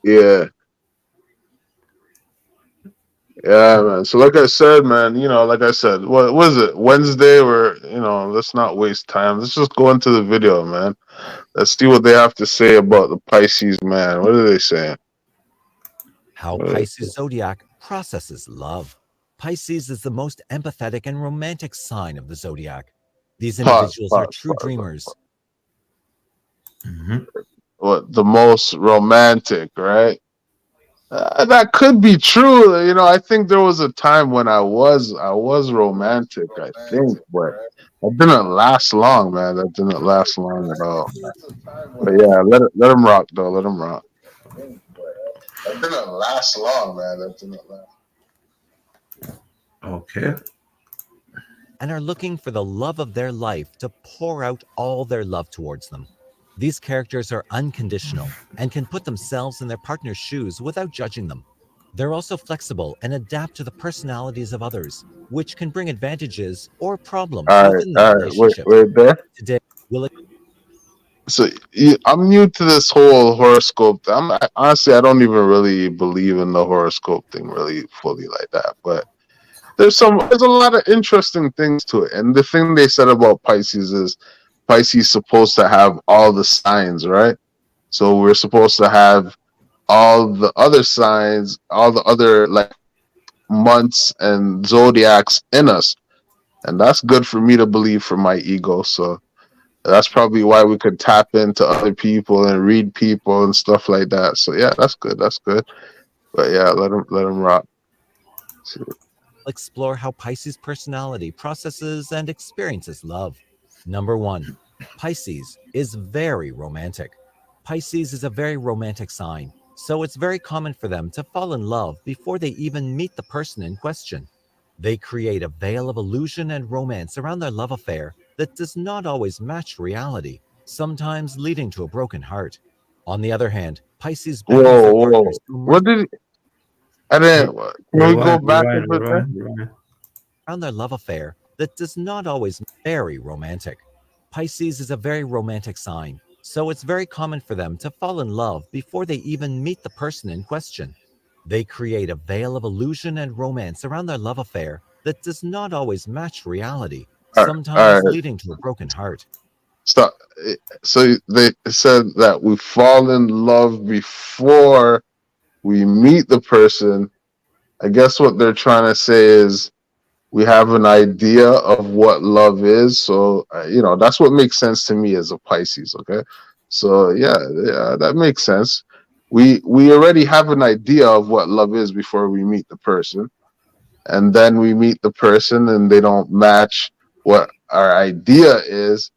Yeah. Yeah, man. So like I said, man, like I said, what was it? Wednesday or let's not waste time. Let's just go into the video, man. Let's see what they have to say about the Pisces, man. What are they saying? How Pisces zodiac processes love. Pisces is the most empathetic and romantic sign of the zodiac. These Pause, individuals are pause, true pause. dreamers. Mhm. What the most romantic, right? That could be true. I think there was a time when I was romantic, I think, but that didn't last long, man. That didn't last long at all. But yeah, let him rock though. Let him rock. That didn't last long, man. That didn't last. Okay. And are looking for the love of their life to pour out all their love towards them. These characters are unconditional and can put themselves in their partner's shoes without judging them. They're also flexible and adapt to the personalities of others, which can bring advantages or problems All right, within their all right. Wait, relationship. wait there. Today, we'll So I'm new to this whole horoscope. Honestly, I don't even really believe in the horoscope thing really fully like that. But there's a lot of interesting things to it. And the thing they said about Pisces is Pisces supposed to have all the signs, right? So we're supposed to have all the other signs, all the other like months and zodiacs in us. And that's good for me to believe for my ego. So that's probably why we could tap into other people and read people and stuff like that. So yeah, that's good. That's good. But yeah, let him rock. explore how Pisces personality processes and experiences love. Number one, Pisces is very romantic. Pisces is a very romantic sign, so it's very common for them to fall in love before they even meet the person in question. They create a veil of illusion and romance around their love affair that does not always match reality, sometimes leading to a broken heart. On the other hand, Pisces beckons Whoa, their whoa. partners to immerse What did I didn't? Can we go Rewind, back a rewind, bit there? rewind, rewind. around their love affair that does not always very romantic. Pisces is a very romantic sign, so it's very common for them to fall in love before they even meet the person in question. They create a veil of illusion and romance around their love affair that does not always match reality, All sometimes right. leading to a broken heart. So, so they said that we fall in love before we meet the person. I guess what they're trying to say is we have an idea of what love is. So, that's what makes sense to me as a Pisces. Okay. So yeah, that makes sense. We already have an idea of what love is before we meet the person, and then we meet the person and they don't match what our idea is.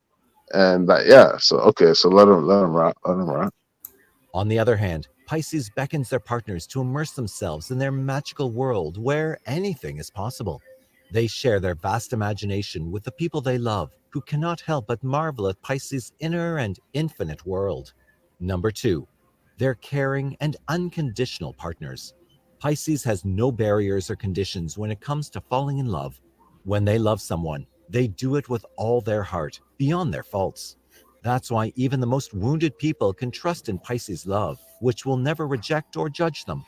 And yeah, so okay, so let them rock, let them rock. On the other hand, Pisces beckons their partners to immerse themselves in their magical world where anything is possible. They share their vast imagination with the people they love, who cannot help but marvel at Pisces' inner and infinite world. Number two, they're caring and unconditional partners. Pisces has no barriers or conditions when it comes to falling in love. When they love someone, they do it with all their heart, beyond their faults. That's why even the most wounded people can trust in Pisces' love, which will never reject or judge them.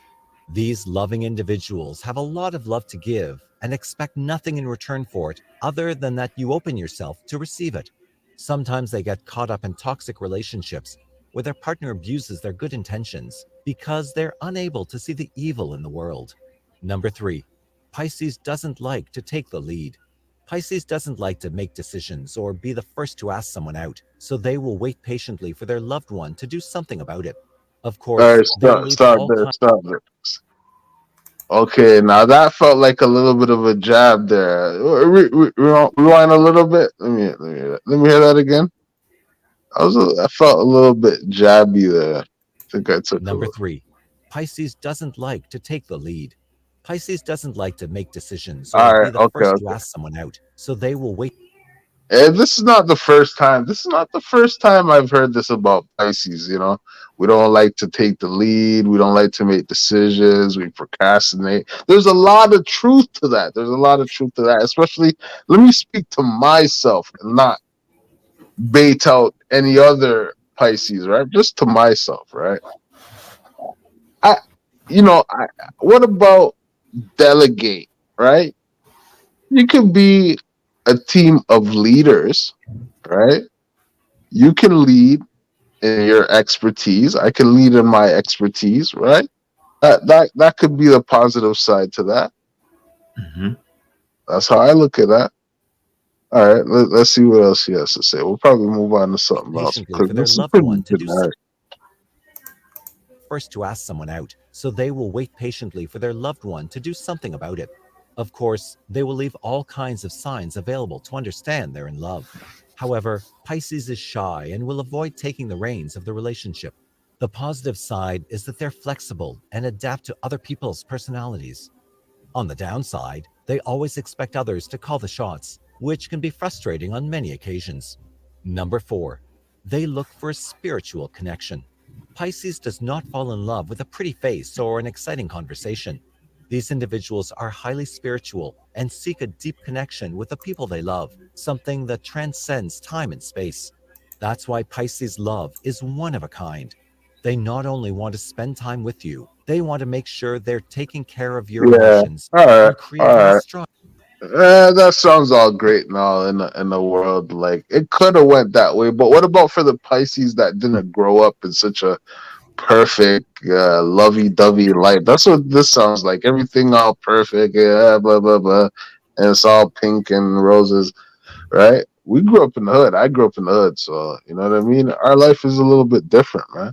These loving individuals have a lot of love to give and expect nothing in return for it other than that you open yourself to receive it. Sometimes they get caught up in toxic relationships where their partner abuses their good intentions because they're unable to see the evil in the world. Number three, Pisces doesn't like to take the lead. Pisces doesn't like to make decisions or be the first to ask someone out, so they will wait patiently for their loved one to do something about it. Of All course, right, they'll stop, leave stop all there, kinds. stop there. Okay, now that felt like a little bit of a jab there. Rewind a little bit. Let me hear that again. I felt a little bit jabby there. I think I took a Number little. three, Pisces doesn't like to take the lead. Pisces doesn't like to make decisions or All be right, the okay, first to okay. ask someone out, so they will wait. And this is not the first time. This is not the first time I've heard this about Pisces. We don't like to take the lead. We don't like to make decisions. We procrastinate. There's a lot of truth to that. There's a lot of truth to that. Especially, let me speak to myself and not bait out any other Pisces, right? Just to myself, right? I, you know, what about delegate? Right? You could be a team of leaders, right? You can lead in your expertise. I can lead in my expertise, right? That could be the positive side to that. Hmm. That's how I look at that. All right, let's see what else he has to say. We'll probably move on to Wait something else patiently because for their this is loved pretty one to do something. generic. First to ask someone out, so they will wait patiently for their loved one to do something about it. Of course, they will leave all kinds of signs available to understand they're in love. However, Pisces is shy and will avoid taking the reins of the relationship. The positive side is that they're flexible and adapt to other people's personalities. On the downside, they always expect others to call the shots, which can be frustrating on many occasions. Number 4, they look for a spiritual connection. Pisces does not fall in love with a pretty face or an exciting conversation. These individuals are highly spiritual and seek a deep connection with the people they love, something that transcends time and space. That's why Pisces love is one of a kind. They not only want to spend time with you, they want to make sure they're taking care of your Yeah. emotions All right. and All creating a right. strong. That sounds all great now in the world. Like it could have went that way, but what about for the Pisces that didn't grow up in such a perfect, lovey-dovey life? That's what this sounds like. Everything all perfect, yeah, blah blah blah, and it's all pink and roses, right? We grew up in the hood. I grew up in the hood, so you know what I mean. Our life is a little bit different, man.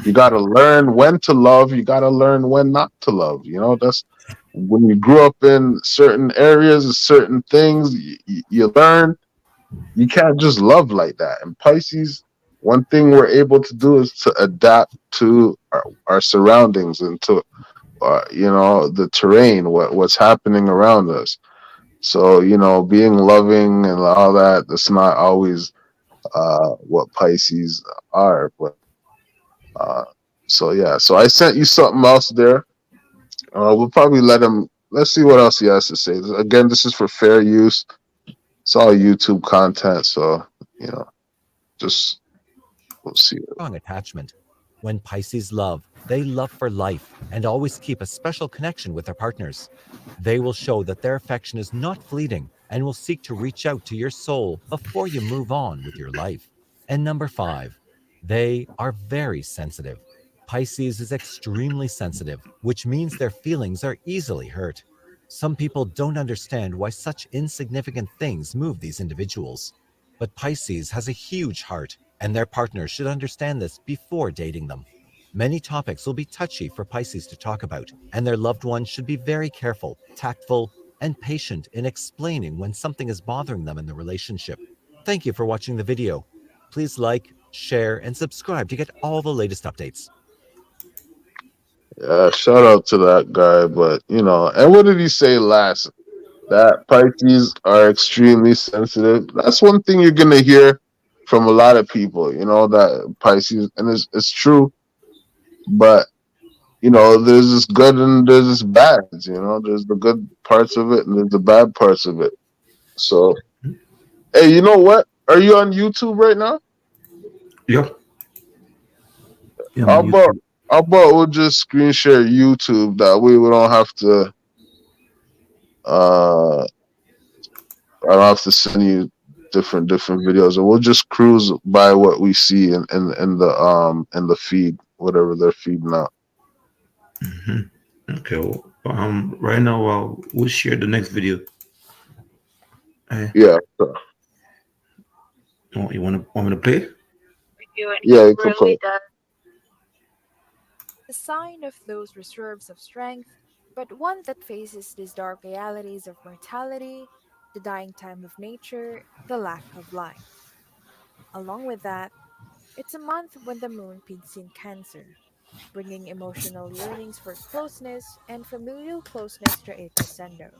You got to learn when to love. You got to learn when not to love. You know, that's when you grew up in certain areas, certain things, you learn. You can't just love like that. And Pisces, one thing we're able to do is to adapt to our surroundings and to, the terrain, what's happening around us. So, being loving and all that, that's not always what Pisces are. But uh, so yeah, so I sent you something else there. We'll probably let him. Let's see what else he has to say. Again, this is for fair use. It's all YouTube content, so you know, just we'll see. Attachment. When Pisces love, they love for life and always keep a special connection with their partners. They will show that their affection is not fleeting and will seek to reach out to your soul before you move on with your life. And number 5, they are very sensitive. Pisces is extremely sensitive, which means their feelings are easily hurt. Some people don't understand why such insignificant things move these individuals. But Pisces has a huge heart, and their partner should understand this before dating them. Many topics will be touchy for Pisces to talk about, and their loved ones should be very careful, tactful, and patient in explaining when something is bothering them in the relationship. Thank you for watching the video. Please like, share, and subscribe to get all the latest updates. Yeah, shout out to that guy. But and what did he say last? That Pisces are extremely sensitive. That's one thing you're gonna hear from a lot of people. That Pisces, and it's true. But there's this good and there's this bad. There's the good parts of it and there's the bad parts of it. So, hey, you know what? Are you on YouTube right now? Yep. Yeah, I'm How on about YouTube. how about we'll just screen share YouTube? That way we don't have to. Uh, I don't have to send you different videos, and we'll just cruise by what we see in the feed, whatever they're feeding out. Hmm. Okay. Well, right now, we'll share the next video. Hey, Yeah, so, you want me to play? yeah, you can play. A sign of those reserves of strength, but one that faces these dark realities of mortality, the dying time of nature, the lack of life. Along with that, it's a month when the moon peaks in Cancer, bringing emotional yearnings for closeness and familial closeness to a crescendo.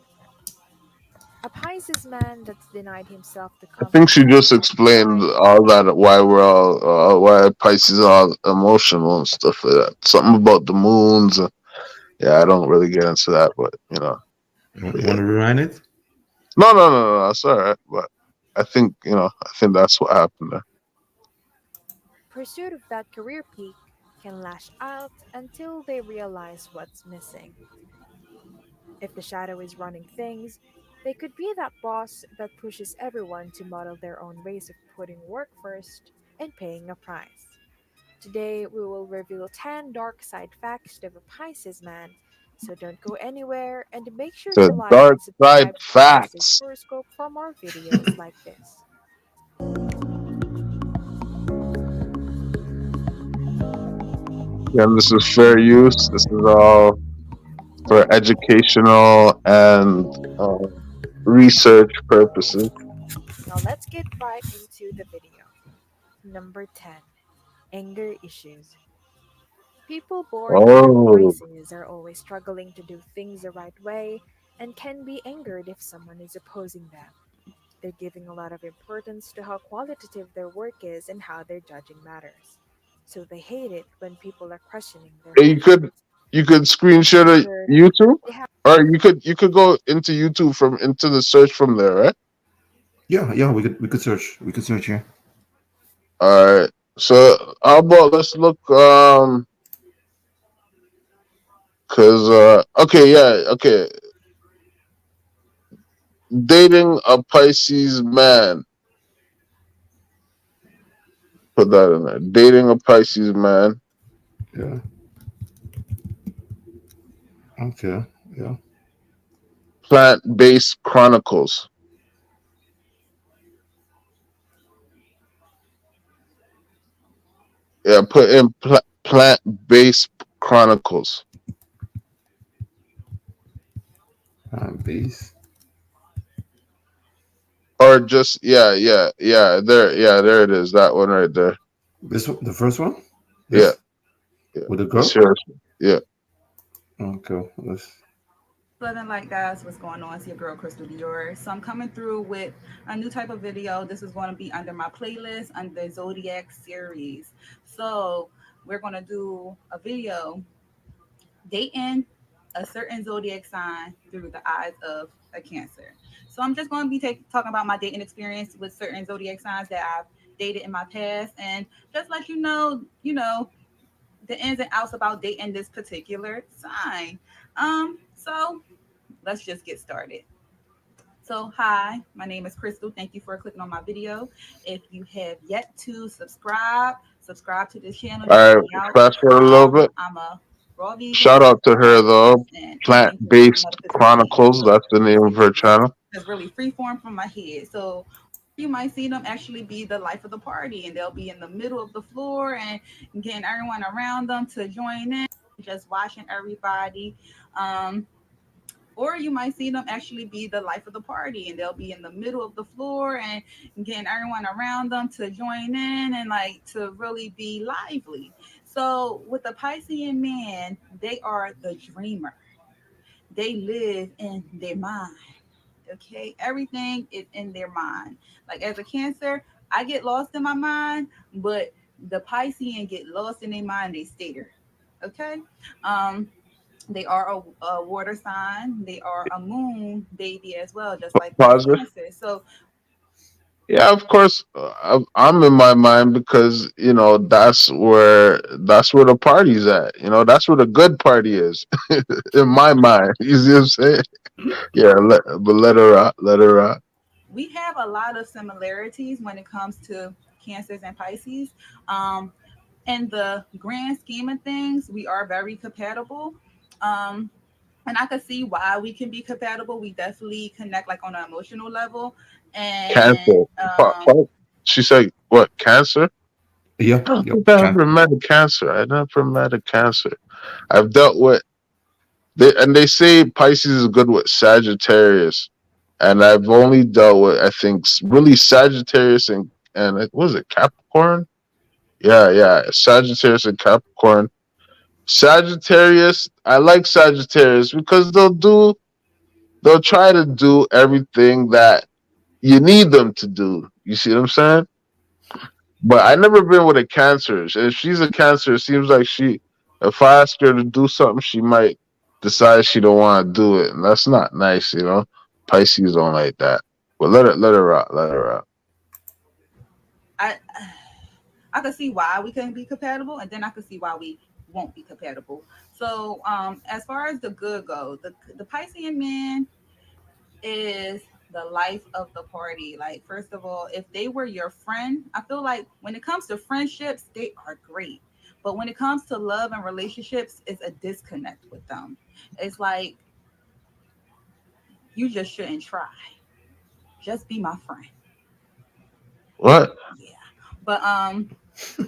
A Pisces man that's denied himself the I think she comfort just of explained quiet. all that why we're all why Pisces are all emotional and stuff like that. Something about the moons. Yeah, I don't really get into that, but You yeah. want to rewind it? No, no, no, no, it's all right. But I think that's what happened there. Pursuit of that career peak, can lash out until they realize what's missing. If the shadow is running things, they could be that boss that pushes everyone to model their own ways of putting work first and paying a price. Today, we will reveal 10 dark side facts of a Pisces man, so don't go anywhere and make sure The to like dark and side subscribe to the Pisces facts. horoscope for more videos like this. And this is fair use. This is all for educational and research purposes. Now, let's get right into the video. Number 10, Anger Issues. People born in Oh, Pisces are always struggling to do things the right way and can be angered if someone is opposing them. They're giving a lot of importance to how qualitative their work is and how they're judging matters. So they hate it when people are questioning their you methods. could screenshot a Third, YouTube, they have or you could go into YouTube from into the search from there, right? Yeah, yeah, we could search here. All right. So how about let's look cause okay, yeah, okay. Dating a Pisces man. Put that in there. Dating a Pisces man. Yeah. Okay. Yeah. Plant based chronicles. Yeah, put in plant based chronicles. Base. Or just there it is. That one right there. This one, the first one. Yeah, This yeah. with the Let's girl. hear it. Yeah. Okay. Let's. Loving Light guys, what's going on? It's your girl Crystal Dior. So I'm coming through with a new type of video. This is going to be under my playlist under the Zodiac series. So we're going to do a video dating a certain zodiac sign through the eyes of a Cancer. So I'm just going to be talking about my dating experience with certain zodiac signs that I've dated in my past, and just let you know the ins and outs about dating this particular sign. So let's just get started. So, hi, my name is Crystal. Thank you for clicking on my video. If you have yet to subscribe to this channel. That All helps right. me out. Fast forward a little bit. I'm a raw vegan, Shout out to her though. and Plant anything to based metaphysical beings. chronicles. So That's the name this of her video channel. is really free form from my head. So you might see them actually be the life of the party, and they'll be in the middle of the floor and getting everyone around them to join in, just watching everybody. Um, or you might see them actually be the life of the party, and they'll be in the middle of the floor and getting everyone around them to join in and like to really be lively. So with the Piscean man, they are the dreamer. They live in their mind. Okay, everything is in their mind. Like as a Cancer, I get lost in my mind, but the Piscean get lost in their mind. They stay there. Okay. They are a water sign. They are a moon baby as well, just like the Positive. Cancer. So Yeah, of course. I'm in my mind because that's where the party's at. That's where the good party is in my mind. You see what I'm saying? Yeah, but let her out. Let her out. we have a lot of similarities when it comes to Cancers and Pisces. Um, in the grand scheme of things, we are very compatible. Um, and I could see why we can be compatible. We definitely connect like on an emotional level. And Cancer. She said what? Cancer? Yeah. I don't Yep. think I Can. ever met a cancer. I never met a cancer. I've dealt with they say Pisces is good with Sagittarius, and I've only dealt with I think really Sagittarius and was it Capricorn? Yeah, Sagittarius and Capricorn. Sagittarius, I like Sagittarius because they'll try to do everything that you need them to do. You see what I'm saying? But I never been with a Cancer. If she's a Cancer, it seems like if I ask her to do something, she might decide she don't want to do it, and that's not nice. Pisces don't like that. But let her out. Let her out. I I could see why we couldn't be compatible, and then I could see why we won't be compatible. So, as far as the good goes, the Piscean man is the life of the party. Like, first of all, if they were your friend, I feel like when it comes to friendships, they are great. But when it comes to love and relationships, it's a disconnect with them. It's like you just shouldn't try. Just be my friend. What? Yeah. But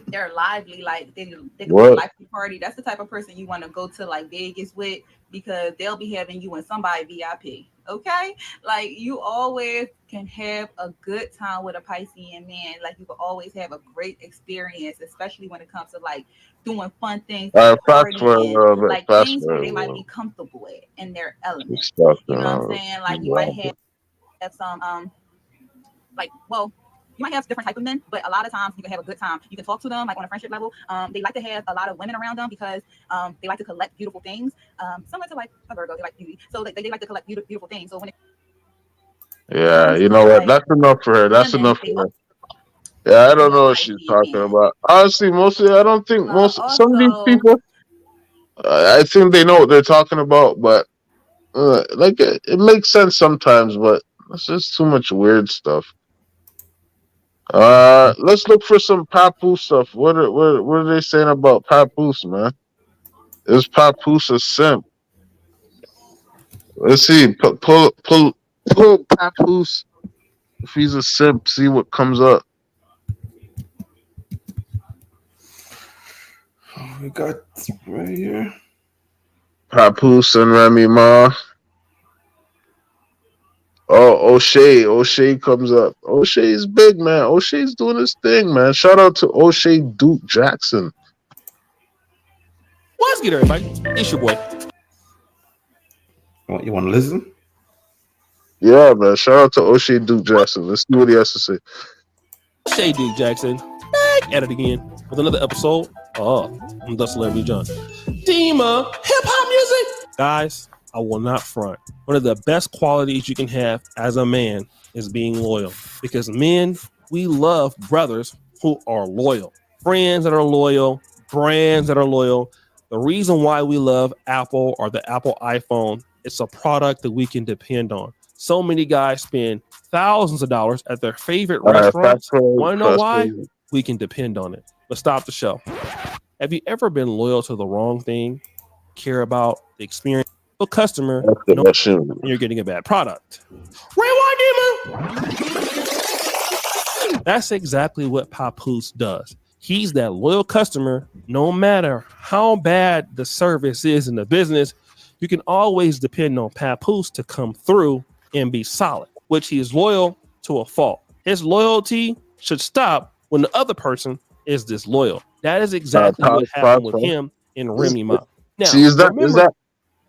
they're lively, like they could be a What? lively party. That's the type of person you want to go to like Vegas with because they'll be having you and somebody VIP. Okay, like you always can have a good time with a Piscean man. Like you can always have a great experience, especially when it comes to like doing fun things like Fast for a partying, little bit. like Fast things for where a they might little. be comfortable at in their She's element. You know what I'm talking. saying? Like you might Yeah. have some like well you might have different type of men, but a lot of times you can have a good time. You can talk to them like on a friendship level. They like to have a lot of women around them because they like to collect beautiful things. Similar to like a Virgo, they like beauty, so they like to collect beautiful things. So when it Yeah, comes you to know what? like That's enough for her. That's women, enough they for love her. Yeah, I a don't know what she's Piscean talking man. about. Honestly, mostly, I don't think some of these Also, people, I think they know what they're talking about, but like it makes sense sometimes, but it's just too much weird stuff. Let's look for some papoose stuff. What are they saying about papoose, man? Is papoose a simp? Let's see. Pull papoose. If he's a simp, see what comes up. We got right here. Papoose and Remy Ma. Oh, O'Shea comes up. O'Shea's big, man. O'Shea's doing his thing, man. Shout out to O'Shea Duke Jackson. What's good, everybody? It's your boy, You want to listen? Yeah, man. Shout out to O'Shea Duke Jackson. Let's see what he has to say. Shay Duke Jackson, back at it again with another episode of The Celebrity John. Team hip hop music. Guys, I will not front. One of the best qualities you can have as a man is being loyal. Because men, we love brothers who are loyal, friends that are loyal, brands that are loyal. The reason why we love Apple or the Apple iPhone, it's a product that we can depend on. So many guys spend thousands of dollars at their favorite All right, fast restaurants. forward, Want to know fast why? forward. We can depend on it. But stop the show. Have you ever been loyal to the wrong thing? Care about the experience of a customer, That's the no, machine. and you're getting a bad product. Rewind Demon! That's exactly what Papoose does. He's that loyal customer, no matter how bad the service is in the business, you can always depend on Papoose to come through and be solid, which he is loyal to a fault. His loyalty should stop when the other person is disloyal. That is exactly what happened with him and Remy Ma. Now, See, is that remember,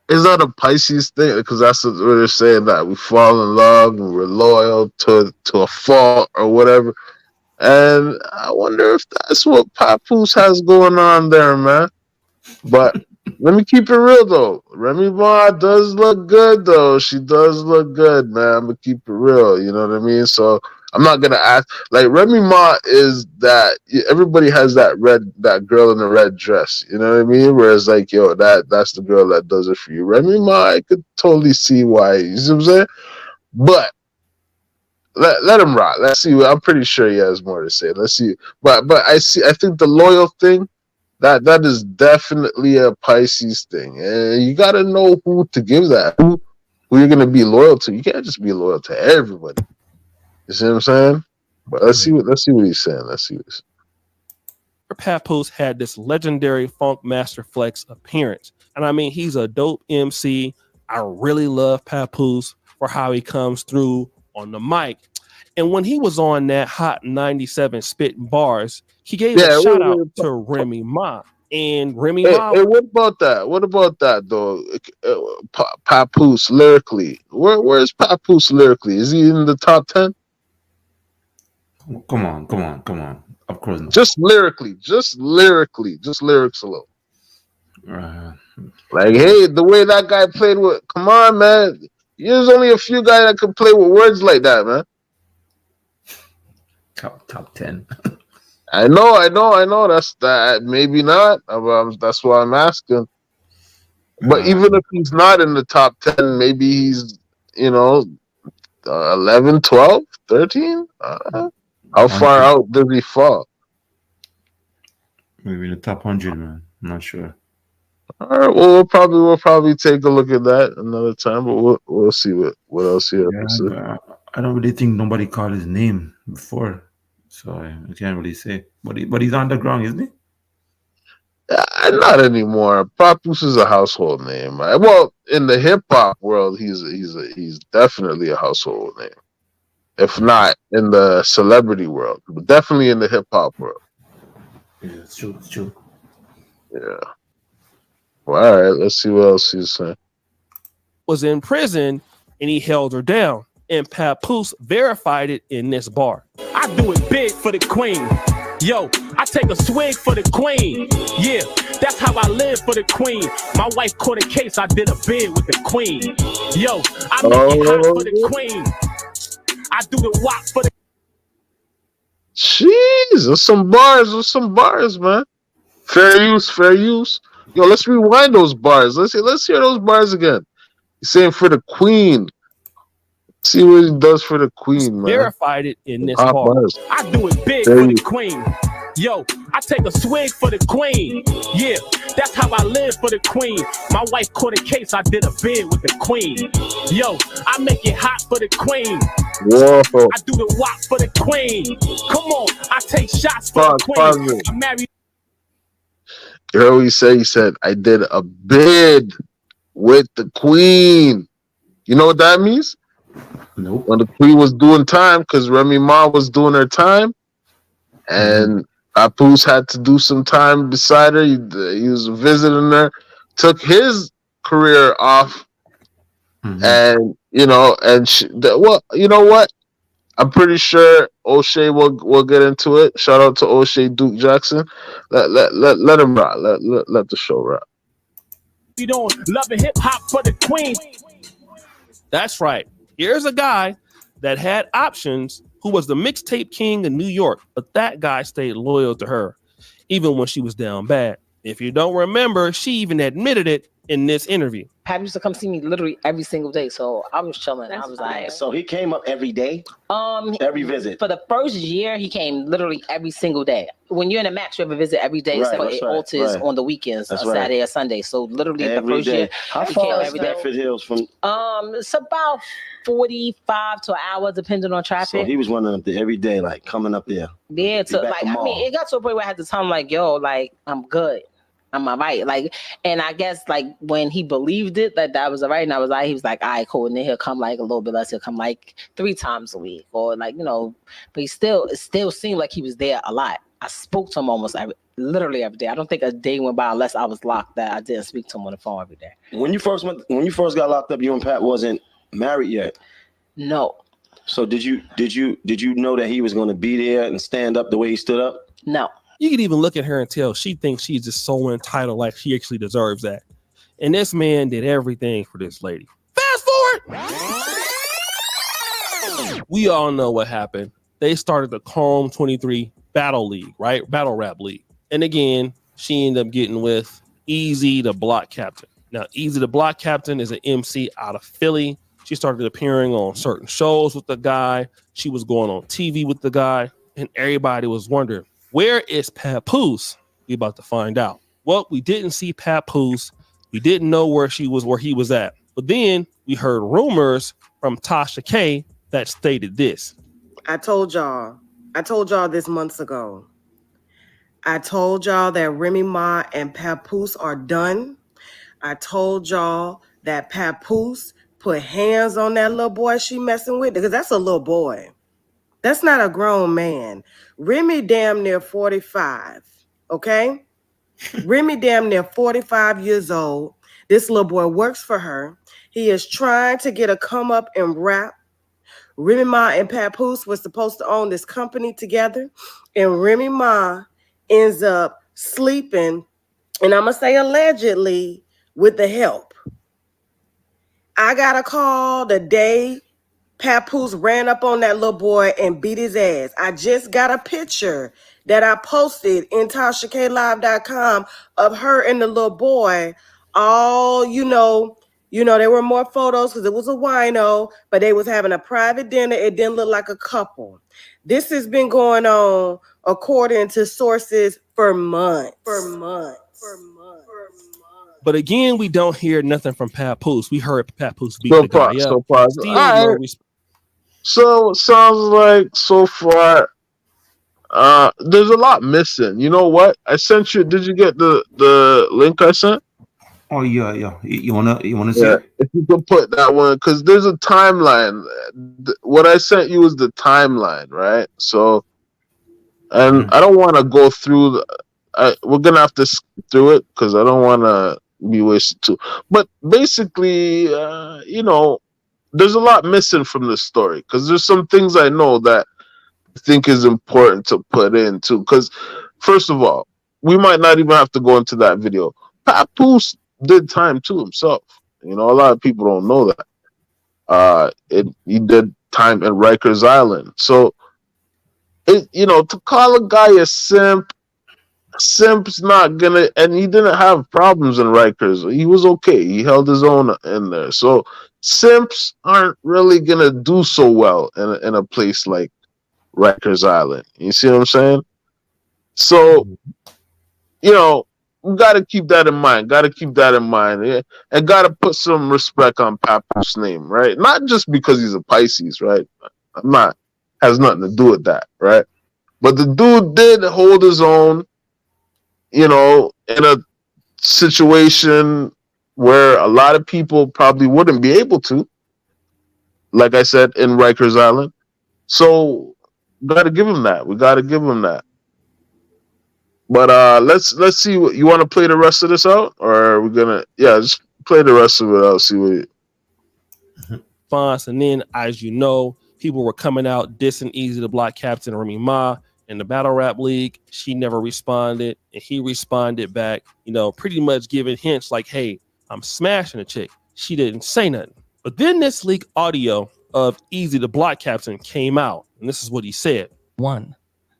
is that a Pisces thing? Because that's what they're saying, that we fall in love and we're loyal to a fault or whatever. And I wonder if that's what Papoose has going on there, man. But let me keep it real though. Remy Ma does look good though. She does look good, man. I'm gonna keep it real. You know what I mean? So I'm not gonna ask. Like Remy Ma is that. Everybody has that girl in the red dress. You know what I mean? Whereas like, yo, that's the girl that does it for you. Remy Ma, I could totally see why. You see what I'm saying? But let him rock. Let's see. I'm pretty sure he has more to say. Let's see. But I see. I think the loyal thing, that is definitely a Pisces thing, and you got to know who to give that. Who you're gonna be loyal to. You can't just be loyal to everybody. You see what I'm saying? But let's see what he's saying. Let's see what he's Papoose had this legendary Funk Master Flex appearance. And I mean, he's a dope MC. I really love Papoose for how he comes through on the mic. And when he was on that Hot 97 spitting bars, he gave a shout out to Remy Ma. And Remy Ma. Hey, what about that? What about that though? Papoose lyrically. Where's Papoose lyrically? Is he in the top 10? Come on. Of course not. Just lyrically, just lyrics alone. Like, hey, the way that guy played with, come on, man. There's only a few guys that can play with words like that, man. Top 10. I know. That's that. Maybe not. That's why I'm asking. But even if he's not in the top 10, maybe he's, you know, 11, 12, 13? How far 100, out does he fall? maybe in the top 100, man. I'm not sure. All right, well, we'll probably take a look at that another time, but we'll see what else he has Yeah, to say. but I don't really think nobody called his name before, so I can't really say. But he's underground, isn't he? Not anymore. Papoose is a household name. Right? Well, in the hip hop world, he's definitely a household name. If not in the celebrity world, but definitely in the hip hop world. Yeah, it's true. It's true. Yeah. Well, all right. Let's see what else he's saying. Was in prison and he held her down. And Papoose verified it in this bar. I do it big for the queen. Yo, I take a swig for the queen. Yeah, that's how I live for the queen. My wife caught a case, I did a bid with the queen. Yo, I make it hot for the queen. I do the walk for the. Jeez, there's some bars, man. Fair use. Yo, let's rewind those bars. Let's hear those bars again. He's saying for the queen. See what he does for the queen, man. Verified it in this Hot bar. bars. I do it big for the queen. Yo, I take a swig for the queen. Yeah, that's how I live for the queen. My wife caught a case, I did a bid with the queen. Yo, I make it hot for the queen. Whoa. I do the walk for the queen. Come on, I take shots for the queen. I'm married. You heard what he said? He said, I did a bid with the queen. You know what that means? Nope. When the queen was doing time, because Remy Ma was doing her time, and Papoose had to do some time beside her. He was visiting her, took his career off, and you know what? I'm pretty sure O'Shea will get into it. Shout out to O'Shea Duke Jackson. Let him rock. Let the show rock. You don't love hip hop for the queen. That's right. Here's a guy that had options who was the mixtape king in New York, but that guy stayed loyal to her, even when she was down bad. If you don't remember, she even admitted it in this interview. Pat used to come see me literally every single day, so I was chilling. I was like, so he came up every day. Every visit. For the first year, he came literally every single day. When you're in a match, you have a visit every day, except for it alters on the weekends, Saturday or Sunday. So literally every the first day. year, how far is Bedford Hills from? It's about 45 to an hour, depending on traffic. So he was running up there every day, like coming up there. Yeah, so like I mean, it got to a point where I had to tell him like, yo, like I'm good. I'm all right. Like, and I guess like when he believed it that was all right, and I was like, he was like, all right, cool. And then he'll come like a little bit less. He'll come like 3 times a week, or like, you know, but it still seemed like he was there a lot. I spoke to him almost literally every day. I don't think a day went by unless I was locked that I didn't speak to him on the phone every day. When you first got locked up, you and Pat wasn't married yet. No. So did you know that he was going to be there and stand up the way he stood up? No. You can even look at her and tell she thinks she's just so entitled, like she actually deserves that. And this man did everything for this lady. Fast forward. We all know what happened. They started the Calm 23 Battle League, right? Battle Rap League. And again, she ended up getting with Easy the Block Captain. Now, Easy the Block Captain is an MC out of Philly. She started appearing on certain shows with the guy. She was going on TV with the guy. And everybody was wondering, where is Papoose? We about to find out. Well, we didn't see Papoose. We didn't know where he was at. But then we heard rumors from Tasha K that stated this. I told y'all this months ago. I told y'all that Remy Ma and Papoose are done. I told y'all that Papoose put hands on that little boy she messing with, because that's a little boy. That's not a grown man. Remy damn near 45, okay? Remy damn near 45 years old. This little boy works for her. He is trying to get a come up and rap. Remy Ma and Papoose were supposed to own this company together, and Remy Ma ends up sleeping, and I'm going to say allegedly, with the help. I got a call the day Papoose ran up on that little boy and beat his ass. I just got a picture that I posted in TashaKLive.com of her and the little boy. All there were more photos because it was a wino, but they was having a private dinner. It didn't look like a couple. This has been going on according to sources for months. But again, we don't hear nothing from Papoose. We heard Papoose beat So the guy far, up. so far. Still All no right. response. So sounds like so far, there's a lot missing. You know what? I sent you. Did you get the link I sent? Oh yeah. You wanna see Yeah. it? If you could put that one, because there's a timeline. What I sent you is the timeline, right? So, and I don't want to go through. We're gonna have to skip through it because I don't want to be wasted too. But basically, there's a lot missing from this story because there's some things I know that I think is important to put in too. Because first of all, we might not even have to go into that video. Papoose did time to himself. A lot of people don't know that. He did time in Rikers Island. So to call a guy a simp's not gonna, and he didn't have problems in Rikers. He was okay. He held his own in there. So simps aren't really gonna do so well in a place like Rikers Island. You see what I'm saying? So, we got to keep that in mind. Yeah? And got to put some respect on Papoose' name, right? Not just because he's a Pisces, right? Has nothing to do with that, right? But the dude did hold his own, in a situation where a lot of people probably wouldn't be able to. Like I said, in Rikers Island. So, got to give him that. We got to give him that. But let's see what you want to play the rest of this out, or are we gonna just play the rest of it out, see what Response. And then, as you know, people were coming out dissing Easy the Block Captain Remy Ma in the Battle Rap League. She never responded, and he responded back, pretty much giving hints like, hey, I'm smashing a chick. She didn't say nothing. But then this leaked audio of Easy the Block Captain came out, and this is what he said. One,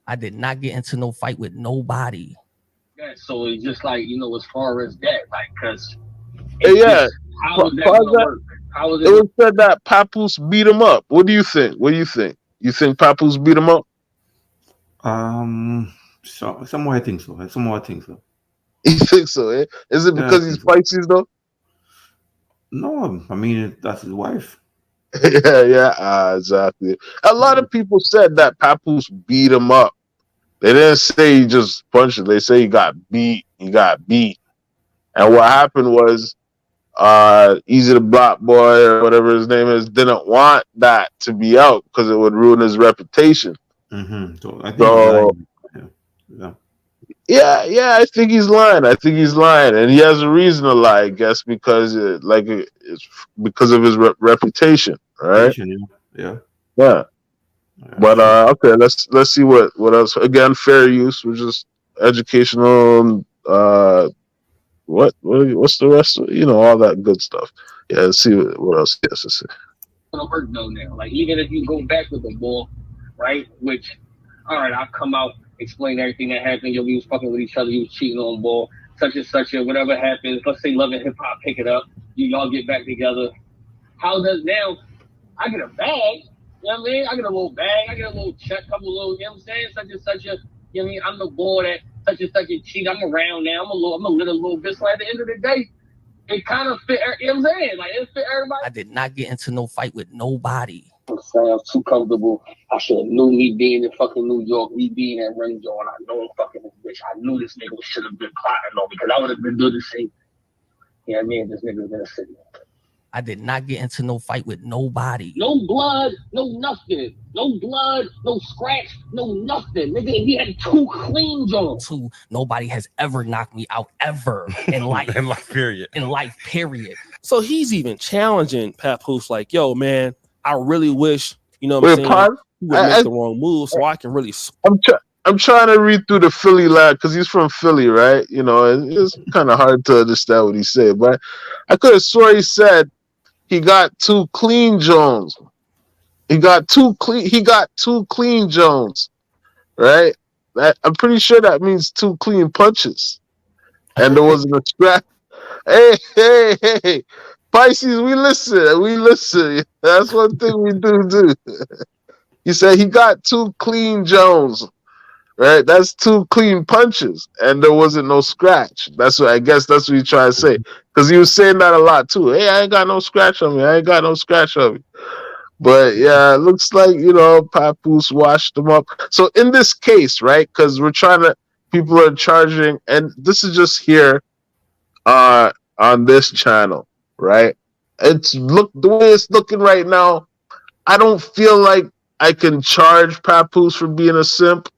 I did not get into no fight with nobody. Yeah, so it's just like, as far as that, like, because how was that gonna work? How was it? It was said that Papoose beat him up. What do you think? You think Papoose beat him up? Somehow I think so. You think so? Eh? Is it because he's Pisces though? No, I mean that's his wife. Exactly. A lot of people said that Papoose beat him up. They didn't say he just punched him. They say he got beat. And what happened was, Easy the Block Boy or whatever his name is didn't want that to be out because it would ruin his reputation. Mm-hmm. So I think I think he's lying. And he has a reason to lie, I guess, because it's because of his reputation, right? Yeah. But okay, let's see what else. Again, fair use, which is educational. What's the rest of all that good stuff? Yeah, let's see what else he has to say. Gonna work though now. Like, even if you go back with the ball, right? Which, all right, I'll come out, explain everything that happened. We was fucking with each other. You was cheating on ball, such and such. Whatever happens, let's say Love and Hip Hop pick it up. Y'all get back together. How does now? I get a bag. You know what I mean? I get a little bag. I get a little check, couple little. You know what I'm saying? Such and such a. You know what I mean? I'm the boy that such and such a cheat. I'm around now. I'm a little bit. So at the end of the day, it kind of fit. You know what I'm saying? Like, it fit everybody. I did not get into no fight with nobody. I'm saying I'm too comfortable. I should have knew me being in fucking New York, me being at Ring Joe, and I know I'm fucking this bitch. I knew this nigga should have been plotting on me because I would have been doing the same. You know what I mean? This nigga was in the city. I did not get into no fight with nobody. No blood, no nothing. No blood, no scratch, no nothing. Nigga, he had 2 clean joints. Nobody has ever knocked me out ever in life. In life, period. So he's even challenging Papoose like, yo, man, I really wish, you know Wait, what I'm saying, you would make the wrong move so I can really... I'm trying to read through the Philly lad because he's from Philly, right? And it's kind of hard to understand what he said, but I could have swore he said he got 2 clean Jones. He got 2 clean Jones, right? I'm pretty sure that means 2 clean punches, and there wasn't a scratch. Hey, Pisces, we listen. That's one thing we do. He said he got 2 clean Jones, right? That's 2 clean punches, and there wasn't no scratch. That's what I guess that's what he tried to say, because he was saying that a lot too. Hey, I ain't got no scratch on me. But yeah, it looks like, Papoose washed them up. So in this case, right? Because people are charging, and this is just here on this channel, right? The way it's looking right now, I don't feel like I can charge Papoose for being a simp.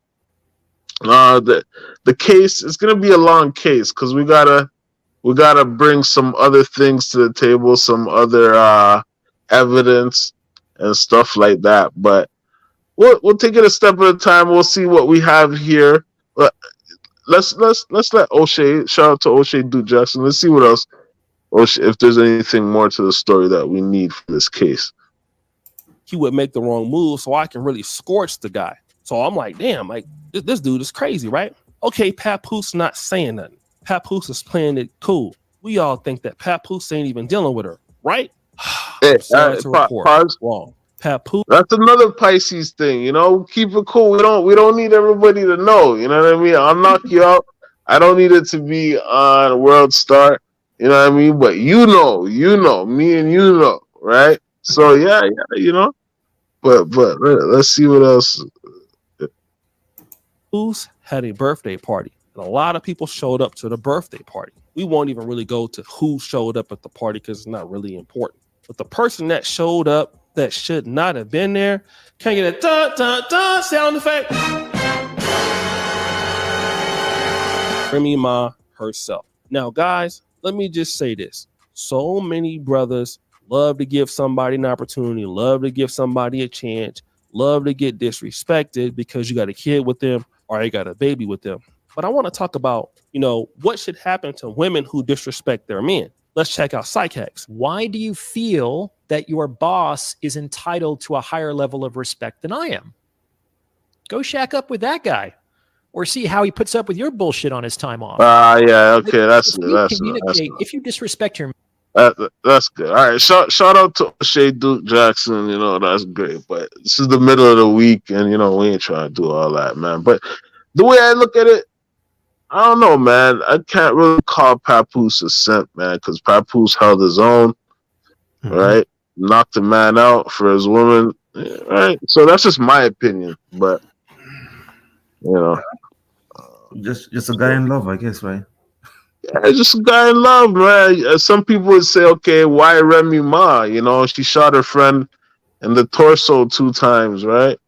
The case is gonna be a long case because we gotta bring some other things to the table, some other evidence and stuff like that. But we'll take it a step at a time. We'll see what we have here. Let's let O'Shea, shout out to O'Shea Duke Jackson. Let's see what else, O'Shea, if there's anything more to the story that we need for this case. He would make the wrong move, so I can really scorch the guy. So I'm like, damn, like this dude is crazy, right? Okay, Papoose not saying nothing. Papoose is playing it cool. We all think that Papoose ain't even dealing with her, right? Hey, Sad to report. pause. Wrong. Papoose. That's another Pisces thing, Keep it cool. We don't need everybody to know. You know what I mean? I'll knock you out. I don't need it to be on World Star. You know what I mean? But me and right? So yeah, But let's see what else. Papoose had a birthday party, and a lot of people showed up to the birthday party. We won't even really go to who showed up at the party because it's not really important. But the person that showed up that should not have been there, can I get a dun dun dun sound effect? Remy Ma herself. Now, guys, let me just say this. So many brothers love to give somebody an opportunity, love to give somebody a chance, love to get disrespected because you got a kid with them or you got a baby with them. But I want to talk about, what should happen to women who disrespect their men. Let's check out Psychex. Why do you feel that your boss is entitled to a higher level of respect than I am? Go shack up with that guy or see how he puts up with your bullshit on his time off. Yeah, okay, if you disrespect your that's good. All right, shout out to O'Shea Duke Jackson. That's great. But this is the middle of the week, and we ain't trying to do all that, man. But the way I look at it, I don't know, man. I can't really call Papoose a simp, man, because Papoose held his own, right? Knocked the man out for his woman, right? So that's just my opinion, but just a guy in love, I guess, right? Yeah, just a guy in love, man. Some people would say, okay, why Remy Ma? She shot her friend in the torso 2 times, right?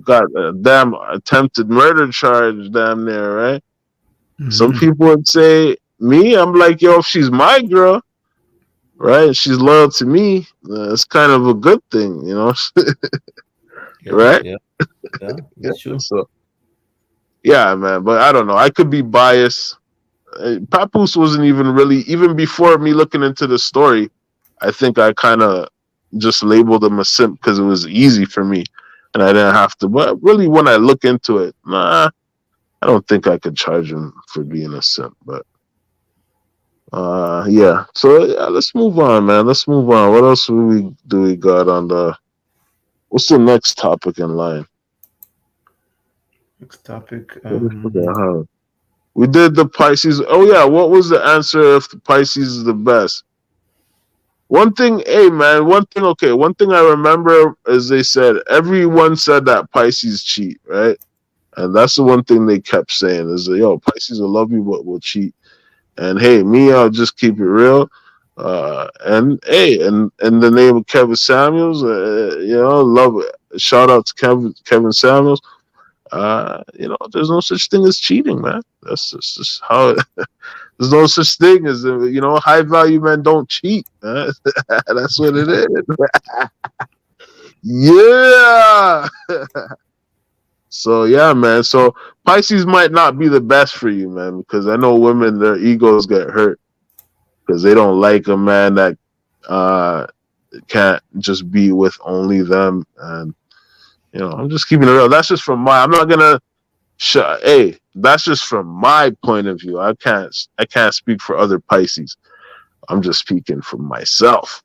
Got a damn attempted murder charge damn near, right? Some people would say, me, I'm like, yo, if she's my girl, right? She's loyal to me. It's kind of a good thing, right? Yeah, sure. So, yeah, man. But I don't know. I could be biased. Papoose wasn't even before me looking into the story. I think I kind of just labeled him a simp because it was easy for me, and I didn't have to. But really, when I look into it, I don't think I could charge him for being a simp, but yeah. So yeah, let's move on, man. Let's move on. What else do we got on what's the next topic in line? Next topic. We did the Pisces. Oh yeah, what was the answer if the Pisces is the best? One thing I remember is they said everyone said that Pisces cheat, right? And that's the one thing they kept saying is, yo, Pisces will love you, but will cheat. And hey, me, I'll just keep it real. And hey, in the name of Kevin Samuels, love it. Shout out to Kevin Samuels. There's no such thing as cheating, man. That's just how it. There's no such thing as high value men don't cheat. Man. That's what it is. Yeah. So yeah, man. So Pisces might not be the best for you, man, because I know women, their egos get hurt because they don't like a man that can't just be with only them. And I'm just keeping it real. That's just from I'm not gonna Hey, that's just from my point of view. I can't speak for other Pisces. I'm just speaking for myself.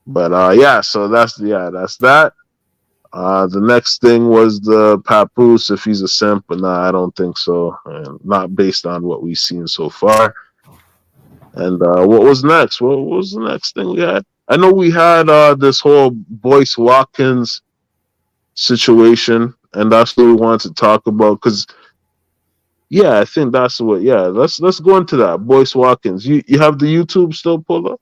But yeah, so that's that. The next thing was the papoose, if he's a simp, but nah, I don't think so. Not based on what we've seen so far. And what was next? What was the next thing we had? I know we had this whole Boyce Watkins situation, and that's what we wanted to talk about. Because yeah, I think that's what. Yeah, let's go into that. Boyce Watkins. You have the YouTube still pulled up?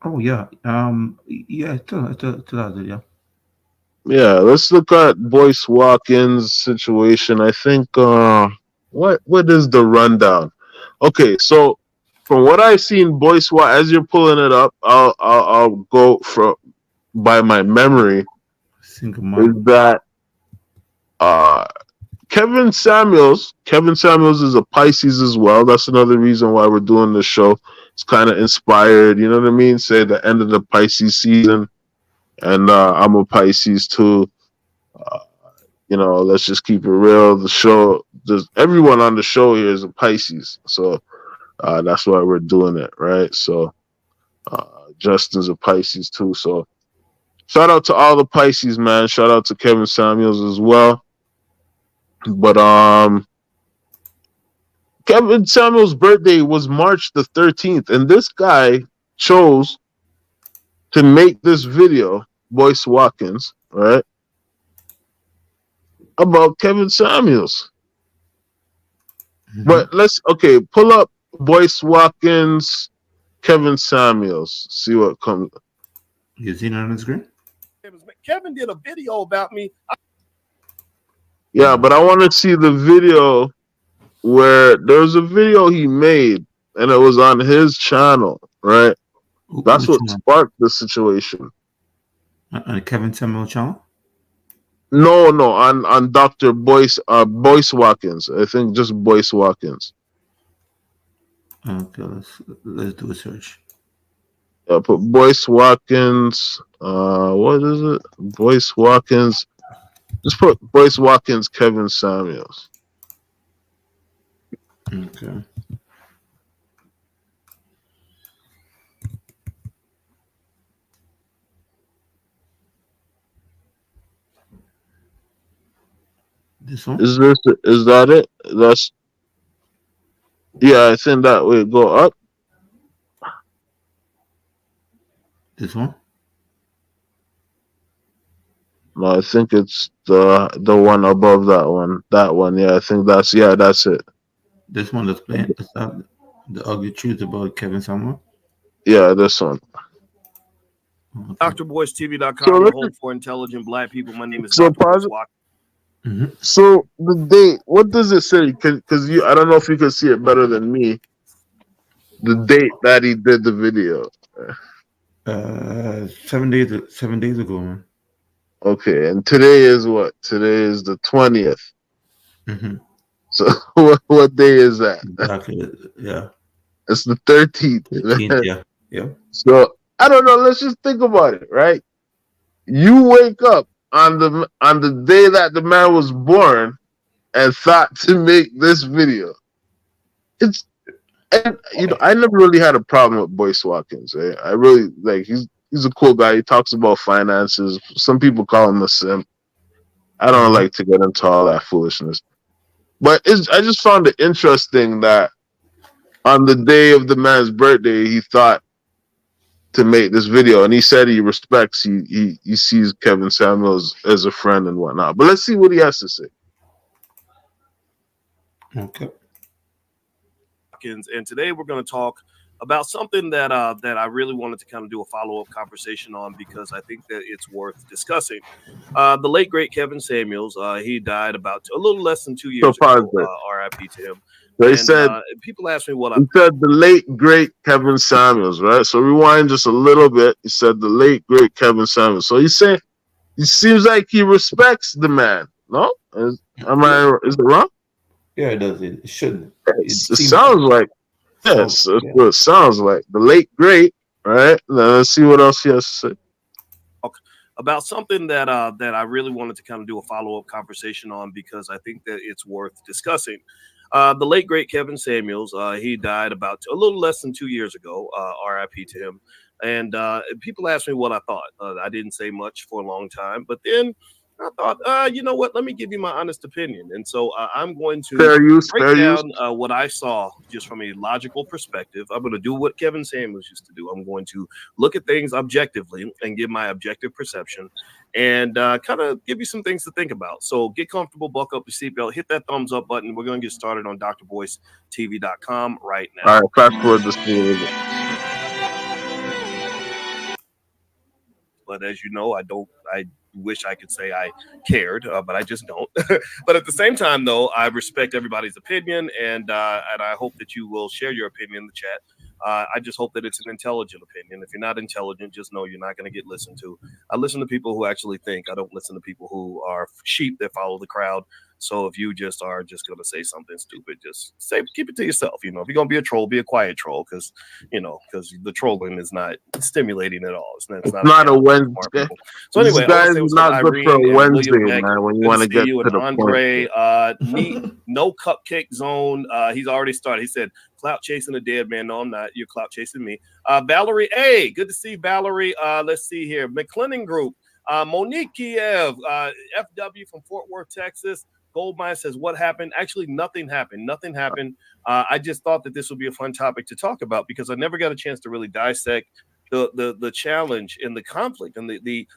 Oh yeah. Yeah. Yeah. Yeah, let's look at Boyce Watkins' situation. I think what is the rundown? Okay, so from what I've seen, Boyce Watkins, as you're pulling it up, I'll go from by my memory Single is mom. that Kevin Samuels is a Pisces as well. That's another reason why we're doing this show. It's kind of inspired, you know what I mean? Say the end of the Pisces season, and I'm a Pisces too. You know, let's just keep it real. The show, everyone on the show here is a Pisces, so that's why we're doing it, right? So Justin's a Pisces too. So shout out to all the Pisces, man. Shout out to Kevin Samuels as well. But Kevin Samuels' birthday was March the 13th, and this guy chose to make this video, Boyce Watkins, right, about Kevin Samuels. But pull up Boyce Watkins, Kevin Samuels. See what comes. You seen it on the screen? Kevin did a video about me. Yeah, but I want to see the video where there's a video he made and it was on his channel, right? That's what sparked the situation. On the Kevin Samuel channel? No, on Dr. Boyce Watkins. I think just Boyce Watkins. Okay, let's do a search. Yeah, put Boyce Watkins. What is it? Boyce Watkins. Just put Boyce Watkins, Kevin Samuels. Okay. This one? Is that it? Yeah, I think that way. Go up. This one? No, I think it's the one above that one. That one, yeah. I think that's it. This one that's playing the ugly truth about Kevin Samuel? Yeah, this one. DrBoyceTV.com, So the home for intelligent black people. My name is So Dr. Boyce pause it. Watkins. So the date, what does it say? Because I don't know if you can see it better than me. The date that he did the video. 7 days ago, man. Okay, and today is what? Today is the 20th. Mm-hmm. So what day is that? Exactly. Yeah. It's the 13th. 13th, yeah. So I don't know. Let's just think about it, right? You wake up on the day that the man was born and thought to make this video. I never really had a problem with Boyce Watkins. Eh? I really like he's a cool guy. He talks about finances. Some people call him a simp. I don't like to get into all that foolishness. But I just found it interesting that on the day of the man's birthday, he thought to make this video, and he said he respects, he sees Kevin Samuels as a friend and whatnot. But let's see what he has to say. Okay. And today we're going to talk about something that I really wanted to kind of do a follow-up conversation on, because I think that it's worth discussing. The late great Kevin Samuels, he died about a little less than 2 years ago. RIP to him. They said people ask me what he said the late great Kevin Samuels, right? So rewind just a little bit. He said the late great Kevin Samuels. So he said he seems like he respects the man. No, is it wrong? Yeah, it does. It should. It sounds like yes. That's what it sounds like. The late great, right? Now, let's see what else he has to say. about something that I really wanted to kind of do a follow-up conversation on because I think that it's worth discussing. The late great Kevin Samuels, he died about a little less than 2 years ago. RIP to him. And people asked me what I thought. I didn't say much for a long time, but then I thought, you know what? Let me give you my honest opinion. And so I'm going to break down what I saw just from a logical perspective. I'm going to do what Kevin Samuels used to do. I'm going to look at things objectively and give my objective perception and kind of give you some things to think about. So get comfortable, buckle up your seatbelt, hit that thumbs up button. We're going to get started on drvoicetv.com right now. All right, fast forward this movie. But as you know, I wish I could say I cared, but I just don't. But at the same time, though, I respect everybody's opinion, and I hope that you will share your opinion in the chat. I just hope that it's an intelligent opinion. If you're not intelligent, just know you're not going to get listened to. I listen to people who actually think. I don't listen to people who are sheep that follow the crowd. So if you just are just going to say something stupid, just keep it to yourself. You know, if you're going to be a troll, be a quiet troll, because the trolling is not stimulating at all. It's not a Wednesday. So anyway, guys are not good for a Wednesday, man. When you want to get to the Andre, point. No cupcake zone. He's already started. He said, "Clout chasing a dead man." No, I'm not. You're clout chasing me. Valerie, hey, good to see Valerie. Let's see here. McClennan Group. Monique Kiev, FW from Fort Worth, Texas. Goldmine says, what happened? Actually, nothing happened. Nothing happened. I just thought that this would be a fun topic to talk about because I never got a chance to really dissect the challenge and the conflict and the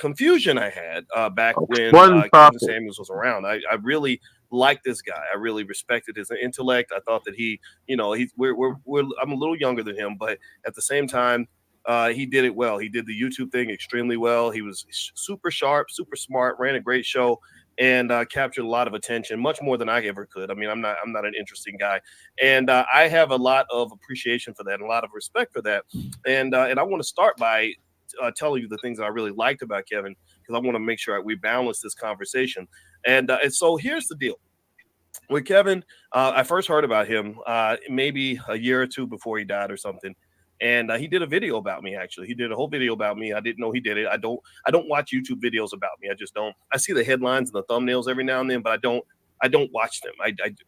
confusion I had back when Kevin Samuels was around. I really liked this guy. I really respected his intellect. I thought that I'm a little younger than him, but at the same time, he did it well. He did the YouTube thing extremely well. He was super sharp, super smart, ran a great show, and captured a lot of attention, much more than I ever could. I mean, I'm not an interesting guy, and I have a lot of appreciation for that, and a lot of respect for that. And I want to start by telling you the things that I really liked about Kevin, because I want to make sure we balance this conversation. And so here's the deal. With Kevin, I first heard about him maybe a year or two before he died or something. And he did a video about me. Actually, he did a whole video about me. I didn't know he did it. I don't watch YouTube videos about me. I just don't. I see the headlines and the thumbnails every now and then, but I don't watch them.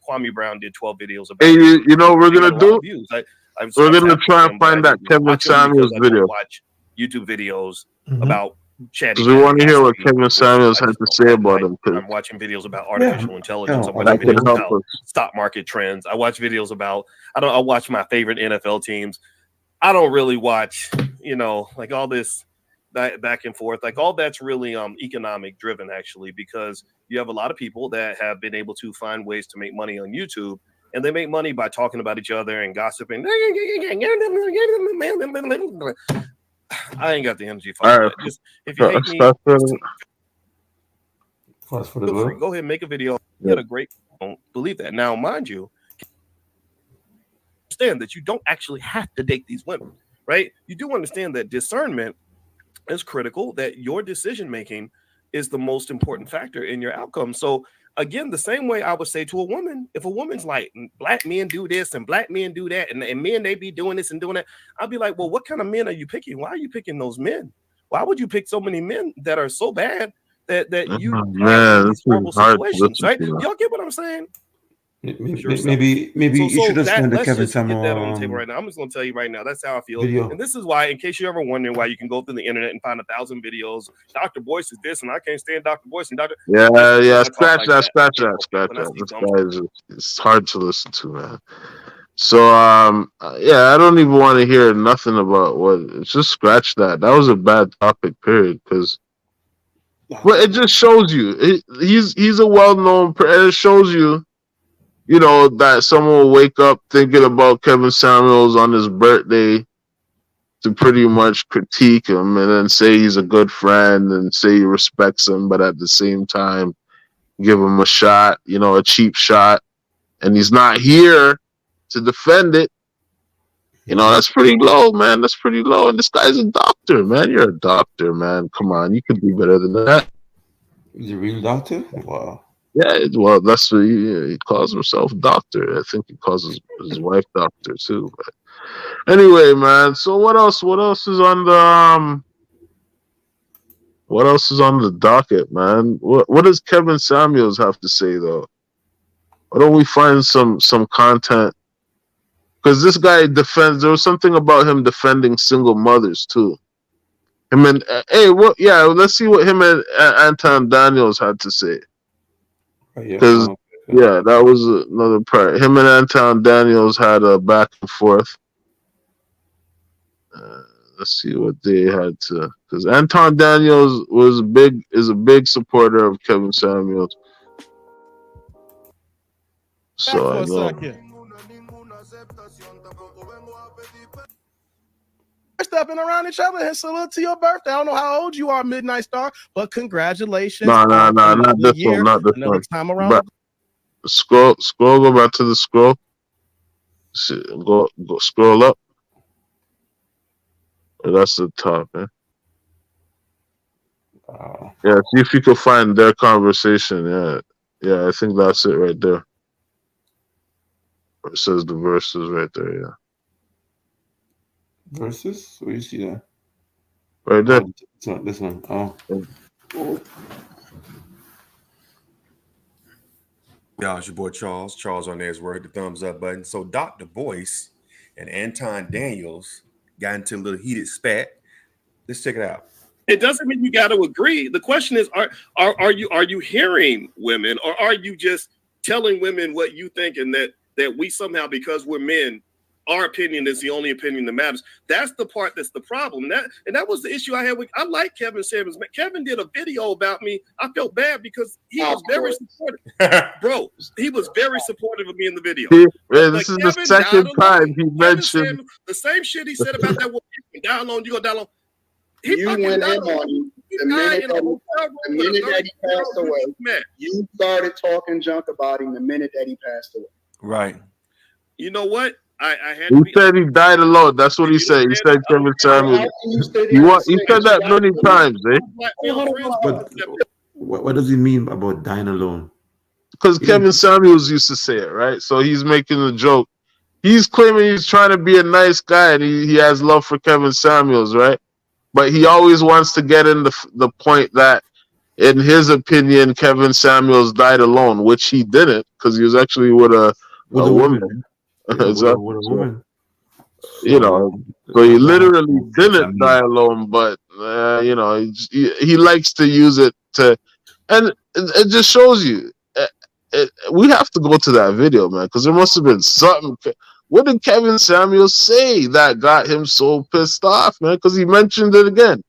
Kwame Brown did 12 videos about. Hey, you know what we're gonna do? We're gonna try and find that Kevin Samuels video. Watch YouTube videos about chatting. Because we want to hear what Kevin Samuels had to say about him. I'm watching videos about artificial intelligence. I'm watching videos about stock market trends. I watch videos about. I watch my favorite NFL teams. I don't really watch, like all this back and forth. Like all that's really economic driven, actually, because you have a lot of people that have been able to find ways to make money on YouTube, and they make money by talking about each other and gossiping. I ain't got the energy for that. Just, if you hate me, go ahead and make a video. You had a great. Don't believe that. Now, mind you, understand that you don't actually have to date these women, right? You do understand that discernment is critical, that your decision making is the most important factor in your outcome. So again, the same way I would say to a woman, if a woman's like, black men do this and black men do that, and men, they be doing this and doing that, I'd be like, well, what kind of men are you picking? Why are you picking those men? Why would you pick so many men that are so bad that you are in these horrible situations, right? Y'all get what I'm saying? Maybe you should have spent the Kevin Samuels. Get that on the table right now. I'm just going to tell you right now. That's how I feel. Video. And this is why, in case you're ever wondering why you can go through the internet and find 1,000 videos. Dr. Boyce is this, and I can't stand Dr. Boyce and Dr. Yeah. Scratch that. It's hard to listen to, man. So I don't even want to hear nothing about just scratch that. That was a bad topic, period. Because it just shows you he's a well-known. It shows you. That someone will wake up thinking about Kevin Samuels on his birthday to pretty much critique him and then say he's a good friend and say he respects him, but at the same time, give him a shot, a cheap shot. And he's not here to defend it. That's pretty low, man. That's pretty low. And this guy's a doctor, man. You're a doctor, man. Come on. You could be better than that. He's a real doctor? Wow. Yeah, well, that's what he calls himself doctor. I think he calls his wife doctor too. But anyway, man. So what else? What else is on What else is on the docket, man? What does Kevin Samuels have to say though? Why don't we find some content? Because this guy defends. There was something about him defending single mothers too. Him and hey, what? Yeah, let's see what him and Anton Daniels had to say. Because yeah, that was another part. Him and Anton Daniels had a back and forth. Let's see what they had to. Because Anton Daniels is a big supporter of Kevin Samuels. So I know. Stepping around each other and salute to your birthday. I don't know how old you are, Midnight Star, but congratulations. No, not this one, not this another one. time around. Scroll, go back to the scroll. Go scroll up. That's the top, man. Yeah, see if you can find their conversation. Yeah, I think that's it right there. It says the verses right there. Yeah. Versus? Where you see that? Right there. It's not this one. Oh. Y'all, it's your boy Charles. Charles on there is where hit the thumbs up button. So Dr. Boyce and Anton Daniels got into a little heated spat. Let's check it out. It doesn't mean you got to agree. The question is, are you hearing women, or are you just telling women what you think, and that we somehow, because we're men, our opinion is the only opinion that matters? That's the part that's the problem. That was the issue I had with. I like Kevin Samuels. Kevin did a video about me. I felt bad because he was very supportive. Bro, he was very supportive of me in the video. This is the second time he mentioned the same shit he said about that woman. You can die alone, you go die alone. You went in on him the minute that he passed away. You started talking junk about him the minute that he passed away. Right. You know what? I had. He said he died alone. That's what he said. He said Kevin Samuels. He said that many times, eh? But what does he mean about dying alone? Because Kevin Samuels used to say it, right? So he's making a joke. He's claiming he's trying to be a nice guy and he has love for Kevin Samuels, right? But he always wants to get in the point that, in his opinion, Kevin Samuels died alone, which he didn't, because he was actually with a woman. Woman. You know, so he literally didn't die alone, but you know, he likes to use it to, and it just shows you. We have to go to that video, man, because there must have been something. What did Kevin Samuels say that got him so pissed off, man? Because he mentioned it again.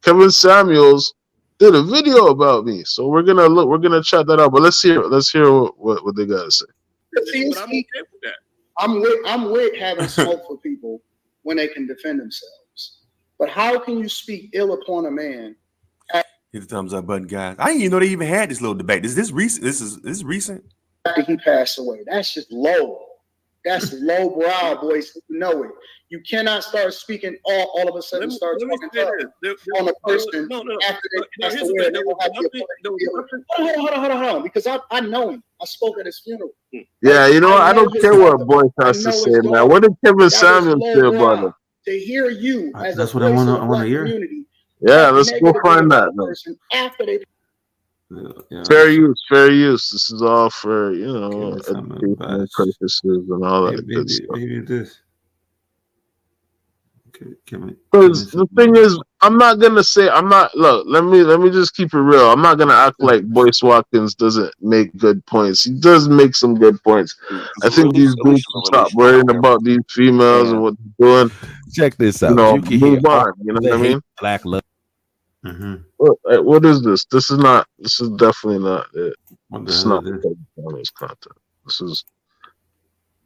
Kevin Samuels did a video about me, so we're gonna check that out. But let's hear what they gotta say. I'm with having smoke for people when they can defend themselves. But how can you speak ill upon a man? Hit the thumbs up button, guys. I didn't even know they even had this little debate. Is this recent? This is recent. After he passed away, that's just low. That's low brow, boys. You know it. You cannot start speaking all of a sudden. Start talking on a person after they passed away. Hold on, because I know him. I spoke at his funeral. Yeah, you know what? I don't care what Boyce has to say, man. What did Kevin Samuels say about him? To hear you as that's what I want to hear. Yeah, let's go find that. After they. Yeah. Fair use. This is all for, you know, educational purposes and all that good stuff. Maybe this. Because the thing is, I'm not gonna say look, let me just keep it real. I'm not gonna act like Boyce Watkins doesn't make good points. He does make some good points. I think these dudes should stop worrying about these females and what they're doing. Check this out. You know, move on. You know what I mean? Black love. What is this? This is definitely not it. This is not this content. This is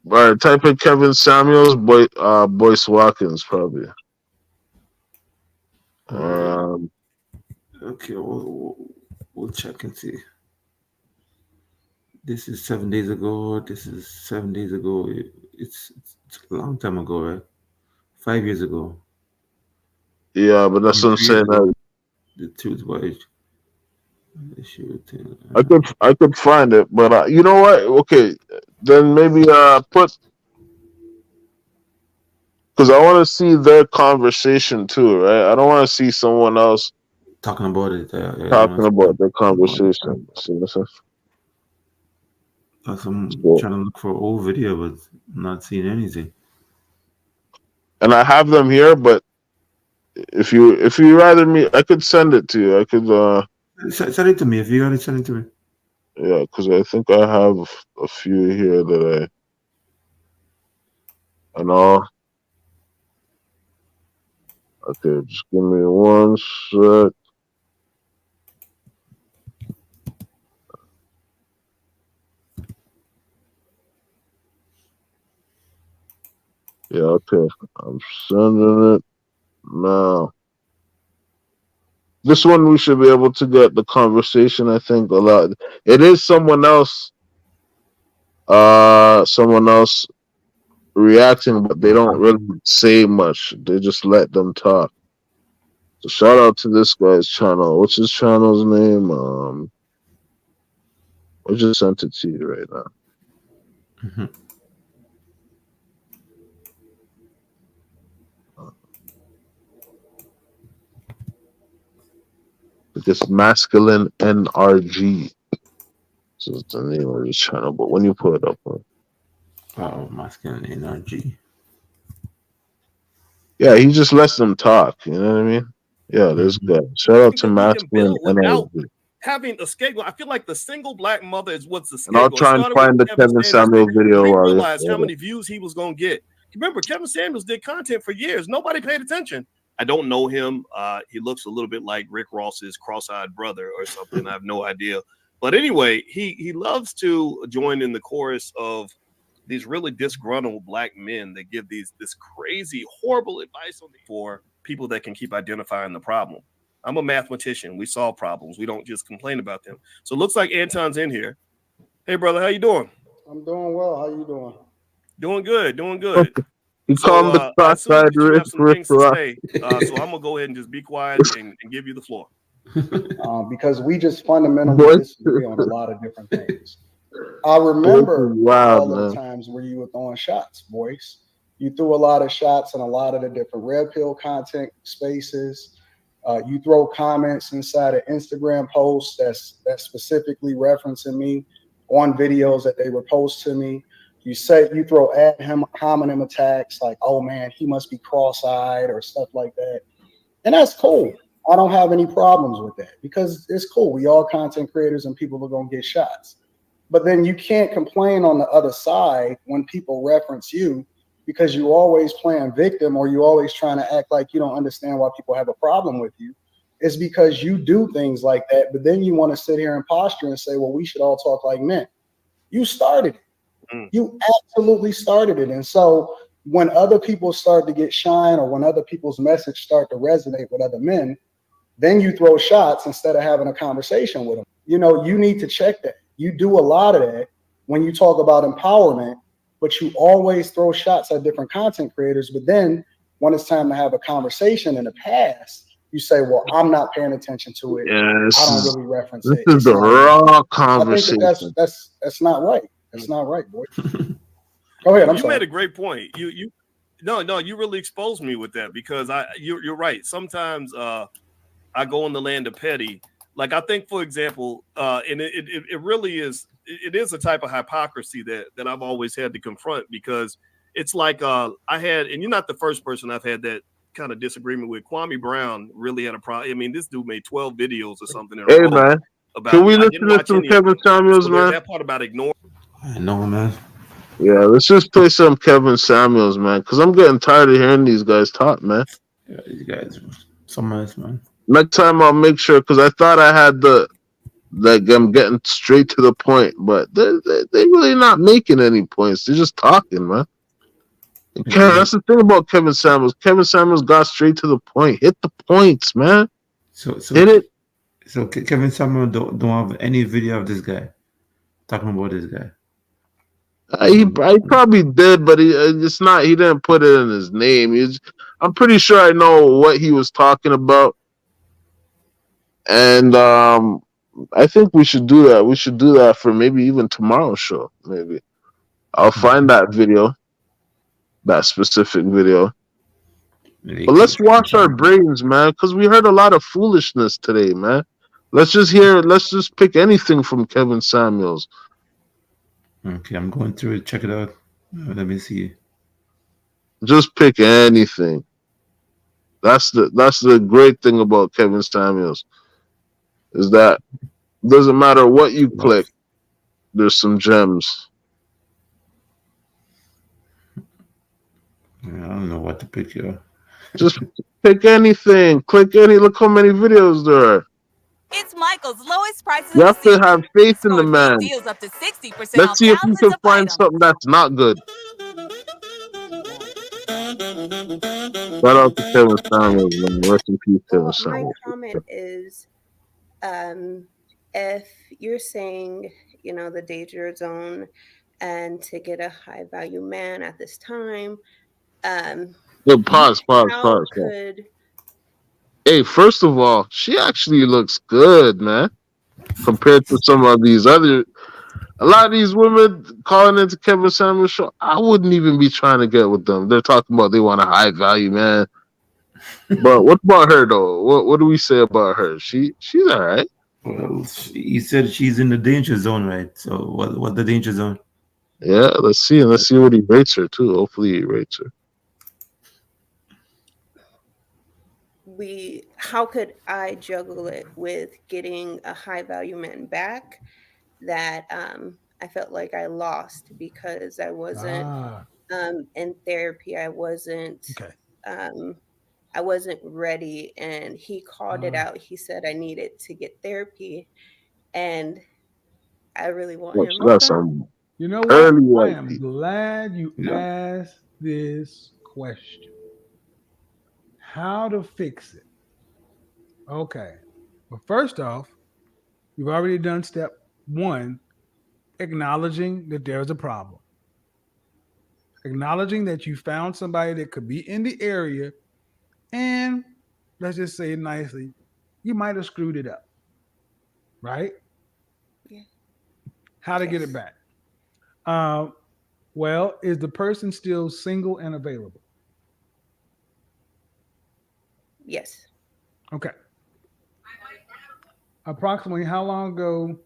all right. Type in Kevin Samuels, Boyce Watkins, probably. Okay, we'll check and see. This is 7 days ago. This is 7 days ago. It's a long time ago, right? 5 years ago. Yeah, but that's what I'm saying. The truth was, I could find it, but you know what? Okay, then maybe put, because I want to see their conversation too, right? I don't want to see someone else Talking about it. Talking about the conversation. See, listen. I'm So, trying to look for old video, but I'm not seeing anything. and I have them here, but if you rather me, I could send it to you. I could Send it to me if you got it. Send it to me. yeah, because I think I have a few here that I know. Okay, just give me one sec. Yeah, okay. I'm sending it now. This one we should be able to get the conversation, I think, a lot. It is someone else reacting, but they don't really say much. They just let them talk. So shout out to this guy's channel. What's his channel's name? I just sent it to you right now. Mm-hmm. It's masculine NRG. So it's the name of his channel. But when you put it up, masculine NRG. yeah, he just lets them talk. You know what I mean? Yeah, this guy. Shout out to masculine NRG. Having a scapegoat, I feel like the single black mother is what's the And I'll scapegoat. try and find the Kevin Samuel video. We while you're realized how there. many views he was going to get. Remember, Kevin Samuels did content for years. Nobody paid attention. I don't know him. He looks a little bit like Rick Ross's cross-eyed brother or something. I have no idea. But anyway, he loves to join in the chorus of these really disgruntled black men that give this crazy, horrible advice for people that can keep identifying the problem. I'm a mathematician. We solve problems. We don't just complain about them. So it looks like Anton's in here. Hey, brother, how you doing? I'm doing well. How you doing? Doing good. Doing good. You call him the I assume cross-eyed that you have some Rick things to Ross. say. So I'm going to go ahead and just be quiet and give you the floor. Because we just fundamentally disagree on a lot of different things. I remember all those times where you were throwing shots, boys. You threw a lot of shots in a lot of the different red pill content spaces. You throw comments inside of Instagram posts that's specifically referencing me on videos that they were post to me. You throw ad hominem attacks like, oh man, he must be cross-eyed or stuff like that. And that's cool. I don't have any problems with that because it's cool. We all content creators and people are going to get shots. But then you can't complain on the other side when people reference you because you always playing victim or you always trying to act like you don't understand why people have a problem with you. It's because you do things like that, but then you want to sit here and posture and say, well, we should all talk like men. You started it. You absolutely started it. And so when other people start to get shine or when other people's message start to resonate with other men, then you throw shots instead of having a conversation with them. You know, you need to check that. You do a lot of that when you talk about empowerment, but you always throw shots at different content creators. But then when it's time to have a conversation in the past, you say, well, I'm not paying attention to it. Yes. I don't really reference it. This is the raw conversation. I think that's not right. That's not right, boy. Go ahead. You made a great point. You really exposed me with that because you're right. Sometimes I go in the land of petty. Like I think, for example, and it really is. It is a type of hypocrisy that I've always had to confront because it's like I had, and you're not the first person I've had that kind of disagreement with. Kwame Brown really had a problem. I mean, this dude made 12 videos or something. In a row man, about can we listen to some Kevin Samuels, man? That part about ignoring. I know, man. Yeah, let's just play some Kevin Samuels, man, because I'm getting tired of hearing these guys talk, man. Yeah, these guys, some nice, man. Next time I'll make sure, because I thought I had I'm getting straight to the point, but they really not making any points. They're just talking, man. That's the thing about Kevin Samuels. Kevin Samuels got straight to the point. Hit the points, man. So hit it. So Kevin Samuels don't have any video of this guy talking about this guy. He probably did, but it's not. He didn't put it in his name. I'm pretty sure I know what he was talking about, and I think we should do that. We should do that for maybe even tomorrow's show. Maybe I'll find that video, that specific video, But let's wash our brains, man, because we heard a lot of foolishness today, man. Let's just pick anything from Kevin Samuels. Okay, I'm going through it. Check it out. Let me see. Just pick anything. That's the great thing about Kevin Samuels is that doesn't matter what you click, there's some gems. I don't know what to pick here. Just pick anything. Click any. Look how many videos there are. It's Michael's lowest prices You of have the to season. have faith in the Score big man. deals up to 60% Let's on see if you thousands can of find items. something that's not good. Shout out to Kevin Samuels, man. Rest in peace, Kevin My Samuels. comment is, if you're saying, the danger zone and to get a high value man at this time, Pause. how could Hey, first of all, she actually looks good, man. Compared to some of these other, a lot of these women calling into Kevin Samuels show, I wouldn't even be trying to get with them. They're talking about they want a high value man. But what about her though? What do we say about her? She's all right. Well, he said she's in the danger zone, right? So what the danger zone? Yeah, let's see what he rates her too. Hopefully he rates her. how could I juggle it with getting a high value man back that I felt like I lost because I wasn't in therapy. I wasn't I wasn't ready, and he called it out. He said I needed to get therapy, and I really want him. That's some You know what? early I white am people. glad you asked this question. How to fix it? Okay. Well, first off, you've already done step one, acknowledging that there's a problem. Acknowledging that you found somebody that could be in the area, and let's just say it nicely, you might have screwed it up. Right? Yeah. How to get it back? Well, is the person still single and available? Yes. Okay. Approximately how long ago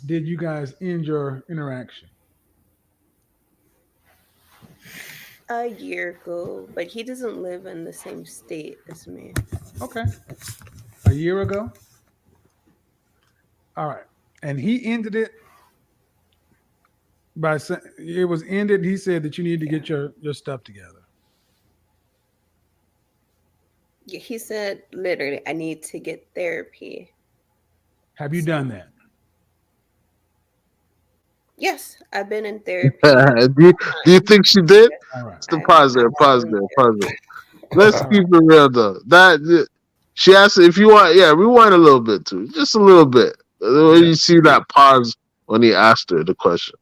did you guys end your interaction? A year ago, but he doesn't live in the same state as me. Okay. A year ago? All right. And he ended it by saying it was ended. He said that you need to get your stuff together. Yeah, he said literally, I need to get therapy. Have you done that? Yes, I've been in therapy. do you think she did? It's the pause there. Let's keep it real though. She asked if you want. Yeah, rewind a little bit too, just a little bit. You see that pause when he asked her the question.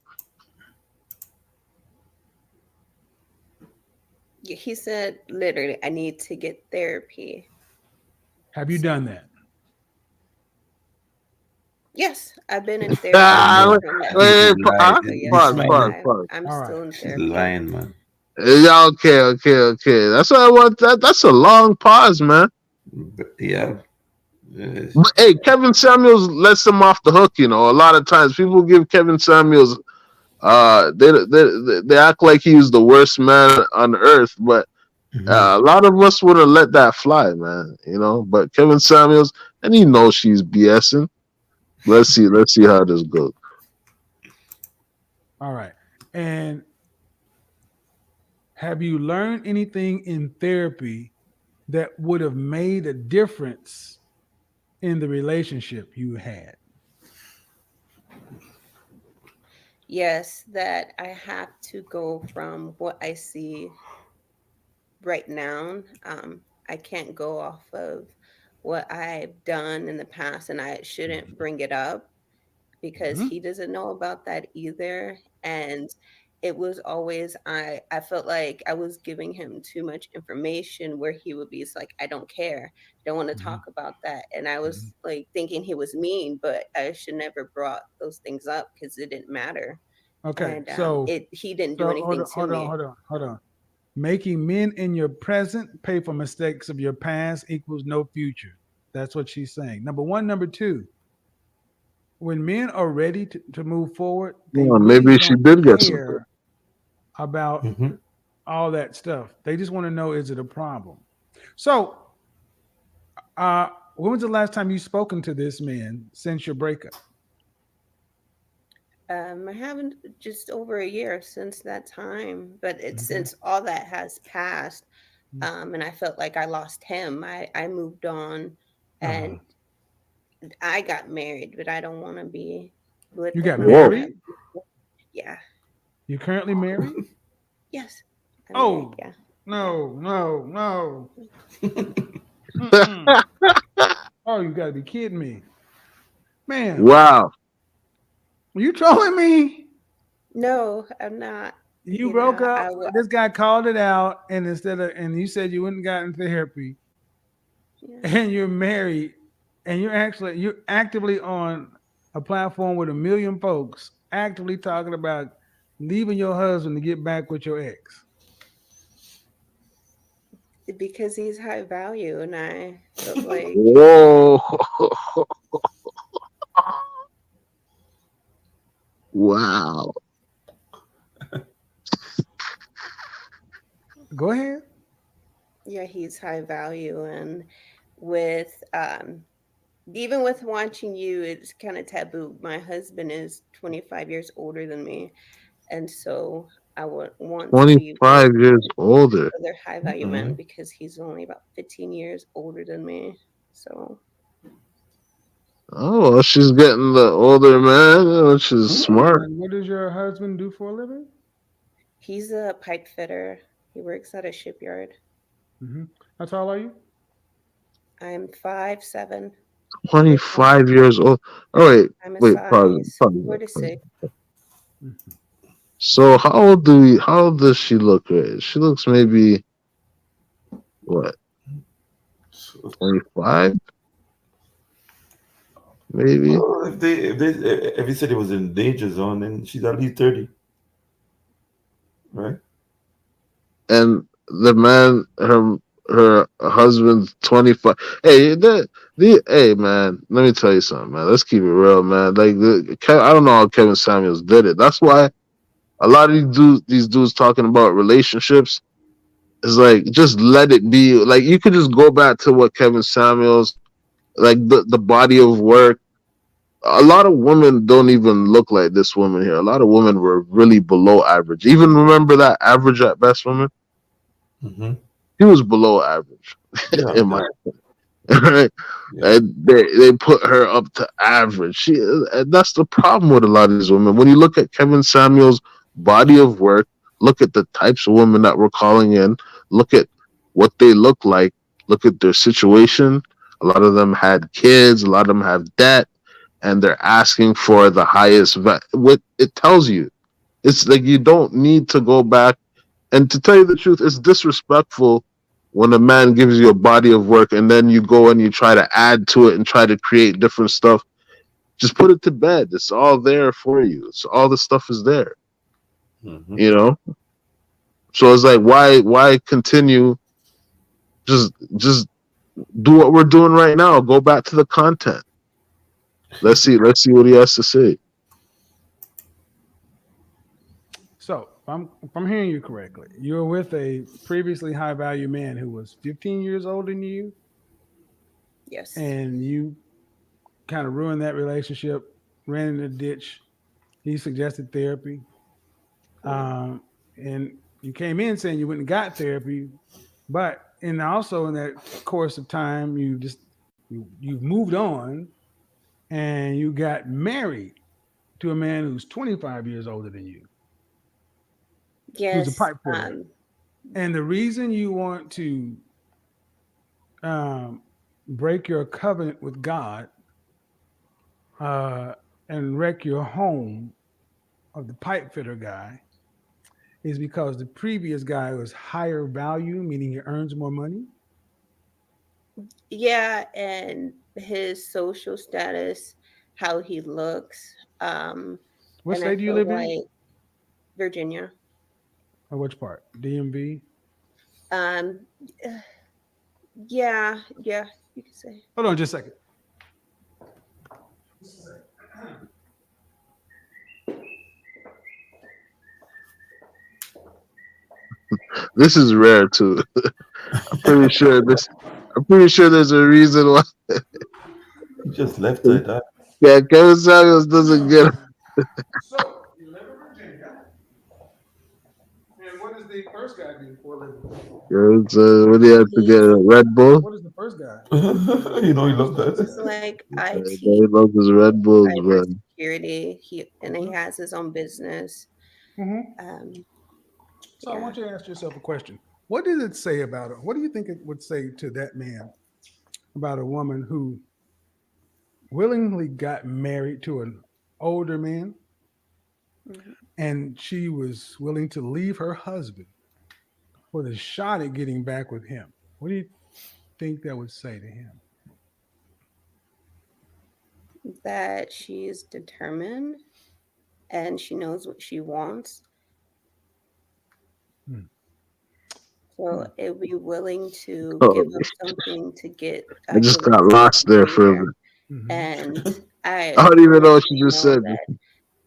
Yeah, he said literally, I need to get therapy. Have you done that? Yes, I've been in therapy. Pause. I'm still in therapy. Lying, man. Yeah, okay. That's what I want. That's a long pause, man. Yeah. But hey, Kevin Samuels lets them off the hook. A lot of times people give Kevin Samuels, they act like he was the worst man on earth, but a lot of us would have let that fly, man. But Kevin Samuels, and he knows she's BSing. Let's see how this goes. All right. And have you learned anything in therapy that would have made a difference in the relationship you had? Yes, that I have to go from what I see right now. I can't go off of what I've done in the past, and I shouldn't bring it up because he doesn't know about that either. And it was always I felt like I was giving him too much information where he would be it's like, I don't care, don't want to talk about that. And I was like thinking he was mean, but I should never brought those things up because it didn't matter. Okay, And so he didn't do anything to me. Hold on. Making men in your present pay for mistakes of your past equals no future. That's what she's saying. Number one. Number two, when men are ready to move forward, they Well, really maybe she don't did get some. care about all that stuff. They just want to know, is it a problem? So, when was the last time you spoken to this man since your breakup? I haven't just over a year since that time, but it's Okay. since all that has passed, and I felt like I lost him. I moved on, and I got married, but I don't want to be with You got him like married? that. Yeah. You currently married? Yes. I'm married, Oh, yeah. no. Mm-mm. Oh, you got to be kidding me. Man, Wow. are you trolling me? No, I'm not. You broke know, up. This guy called it out, and and you said you wouldn't gotten therapy, and you're married, and you're actively on a platform with a million folks, actively talking about leaving your husband to get back with your ex. because he's high value, and I felt like Whoa. Wow. Go ahead. yeah, he's high value, and with even with watching you, it's kind of taboo. My husband is 25 years older than me, and so I would want to be with 25 years older. other high value men because he's only about 15 years older than me. So Oh, well, she's getting the older man, which is smart. And what does your husband do for a living? he's a pipe fitter. He works at a shipyard. How tall are you? I'm 5'7". 25 years old. Oh, I'm a wait, pause. size Pause. 4 to 6. So how old does she look? Right? She looks maybe, what, 25? Maybe. Well, if he said he was in danger zone, then she's at least 30, right? And the man, her husband's 25. Hey, hey man, let me tell you something, man. Let's keep it real, man. Like I don't know how Kevin Samuels did it. That's why a lot of these dudes talking about relationships is like, just let it be. Like, you could just go back to what Kevin Samuels, like the body of work. A lot of women don't even look like this woman here. A lot of women were really below average. Even remember that Average at Best woman? He was below average, in my opinion. Right? And they put her up to average. And that's the problem with a lot of these women. When you look at Kevin Samuels' body of work, look at the types of women that we're calling in, look at what they look like, look at their situation. A lot of them had kids, a lot of them have debt, and they're asking for the highest. What it tells you, it's like you don't need to go back. And to tell you the truth, it's disrespectful when a man gives you a body of work and then you go and you try to add to it and try to create different stuff. Just put it to bed. It's all there for you. It's all the stuff is there. You know? So it's like, why continue? Just do what we're doing right now. Go back to the content. Let's see what he has to say. So, if I'm hearing you correctly, you're with a previously high value man who was 15 years older than you. Yes. And you kind of ruined that relationship, ran in the ditch. He suggested therapy. And you came in saying you went and got therapy, but also in that course of time, you've moved on and you got married to a man who's 25 years older than you. Yes. Who's a pipe fitter. And the reason you want to break your covenant with God and wreck your home of the pipe fitter guy is because the previous guy was higher value, meaning he earns more money. Yeah, and his social status, how he looks. What and I state do you feel live like in? Virginia. Or which part? DMV? Um, yeah, you could say. Hold on just a second. This is rare too. I'm pretty sure there's a reason why. Just left like that. Yeah, Kevin Samuels doesn't get it. So, you live in Virginia. And what does the first guy do for a living? What do you have to get? A Red Bull? What is the first guy? You know he loves that. He's like IT, He loves his Red Bulls, man. cybersecurity. He has his own business. So I want you to ask yourself a question. What does it say about it? What do you think it would say to that man about a woman who willingly got married to an older man and she was willing to leave her husband with a shot at getting back with him? What do you think that would say to him? That she is determined and she knows what she wants. So it would be willing to give up something to get. I just got lost there for a bit. And I don't even know what you just said. That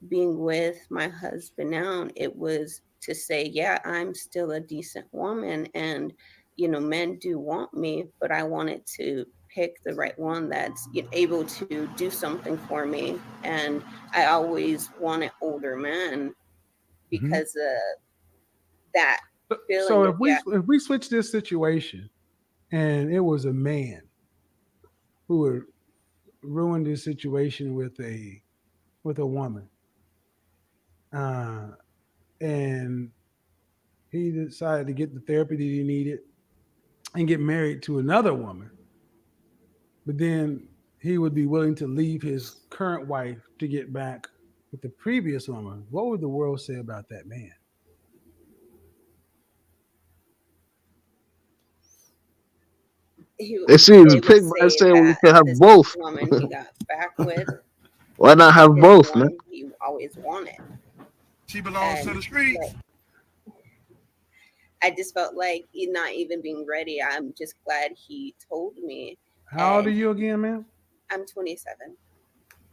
being with my husband now, it was to say, yeah, I'm still a decent woman, and men do want me, but I wanted to pick the right one that's able to do something for me. And I always wanted older men because of that feeling. So if we switch this situation and it was a man who would ruin this situation with a woman, and he decided to get the therapy that he needed and get married to another woman, but then he would be willing to leave his current wife to get back with the previous woman, what would the world say about that man? They see his pig by saying we can have both. Woman he got back with. Why not have both, man? He always wanted. She belongs to the streets. I just felt like not even being ready. I'm just glad he told me. How old are you again, ma'am? I'm 27.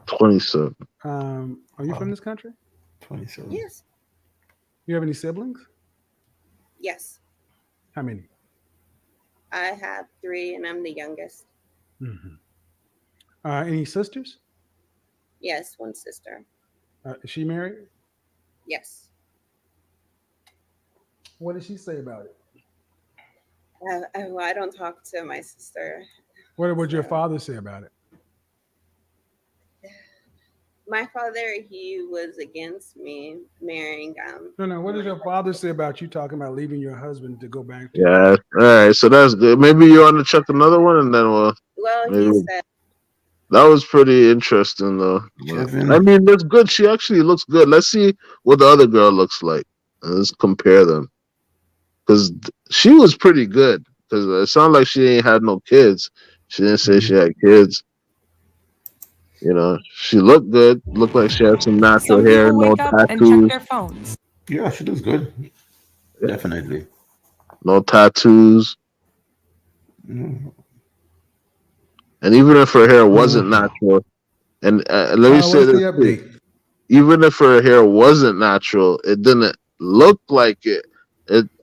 27. Are you from this country? 27. Yes. You have any siblings? Yes. How many? I have 3, and I'm the youngest. Any sisters? Yes, one sister. Is she married? Yes. What did she say about it? I don't talk to my sister. What would your father say about it? My father, he was against me marrying. No. What did your father say about you talking about leaving your husband to go back to? Yeah. All right. So that's good. Maybe you want to check another one, and then Well, maybe. he said. That was pretty interesting, though. I mean, that's good. She actually looks good. Let's see what the other girl looks like. Let's compare them. Because she was pretty good. Because it sounded like she ain't had no kids. She didn't say she had kids. She looked good. Looked like she had some natural hair, no tattoos. phones. Yeah, she looks good. Definitely. No tattoos. And even if her hair wasn't natural, and let me say this too, even if her hair wasn't natural, it didn't look like it.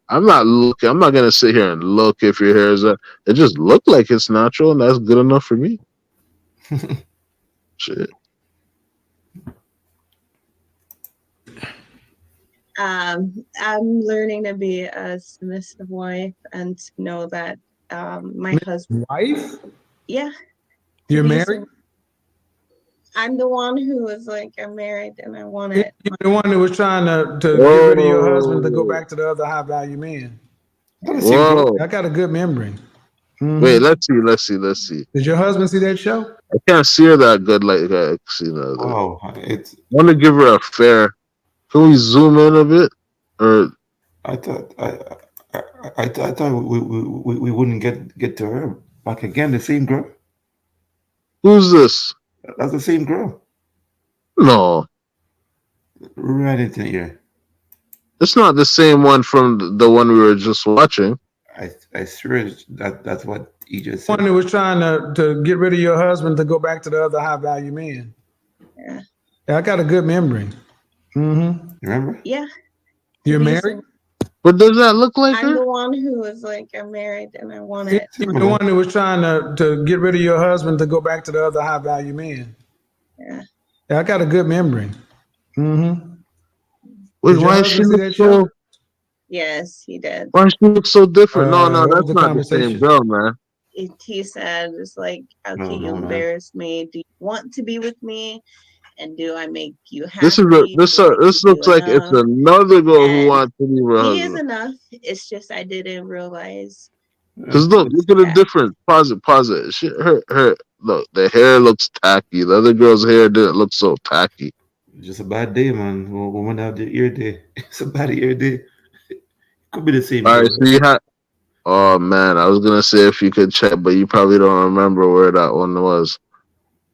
I'm not gonna sit here and look if your hair is. It just looked like it's natural, and that's good enough for me. Shit. I'm learning to be a submissive wife and to know that my husband. Wife? Yeah. You're married? I'm the one who was like, I'm married and I want it. You're the one who was trying to get rid of your husband to go back to the other high value man. Whoa. I got a good memory. Wait, let's see. Did your husband see that show? I can't see her that good. Wow, I want to give her a fair. Can we zoom in a bit? Or I thought we wouldn't get to her back again. The same girl. Who's this? That's the same girl. No. Right into here. It's not the same one from the one we were just watching. I swear that's what he just One said. who was trying to get rid of your husband to go back to the other high value men. Yeah. Yeah, I got a good memory. Mm-hmm. Remember? Yeah. You're Decent. married? But does that look like I'm her? the one who was like, I'm married and I want Yeah, it. you were the one who was trying to get rid of your husband to go back to the other high value men. Yeah. Yeah, I got a good memory. Mm-hmm. Wait, Did your why does she husband see look that so? show? Yes, he did. Why does she look so different? No, What was that's the not the same conversation? girl, man. He said, it's like, how No, can you no, man. embarrass me? Do you want to be with me? And do I make you This happy? this Do I this give you looks like it's enough? another girl who And wants to leave her he is husband. enough. It's just I didn't realize. Cause look at the difference. Pause it. Her look, the hair looks tacky. The other girl's hair didn't look so tacky. Just a bad day, man. Woman have the ear day. It's a bad ear day. Could be the same All girl. right, so you had. Oh man, I was gonna say if you could check, but you probably don't remember where that one was.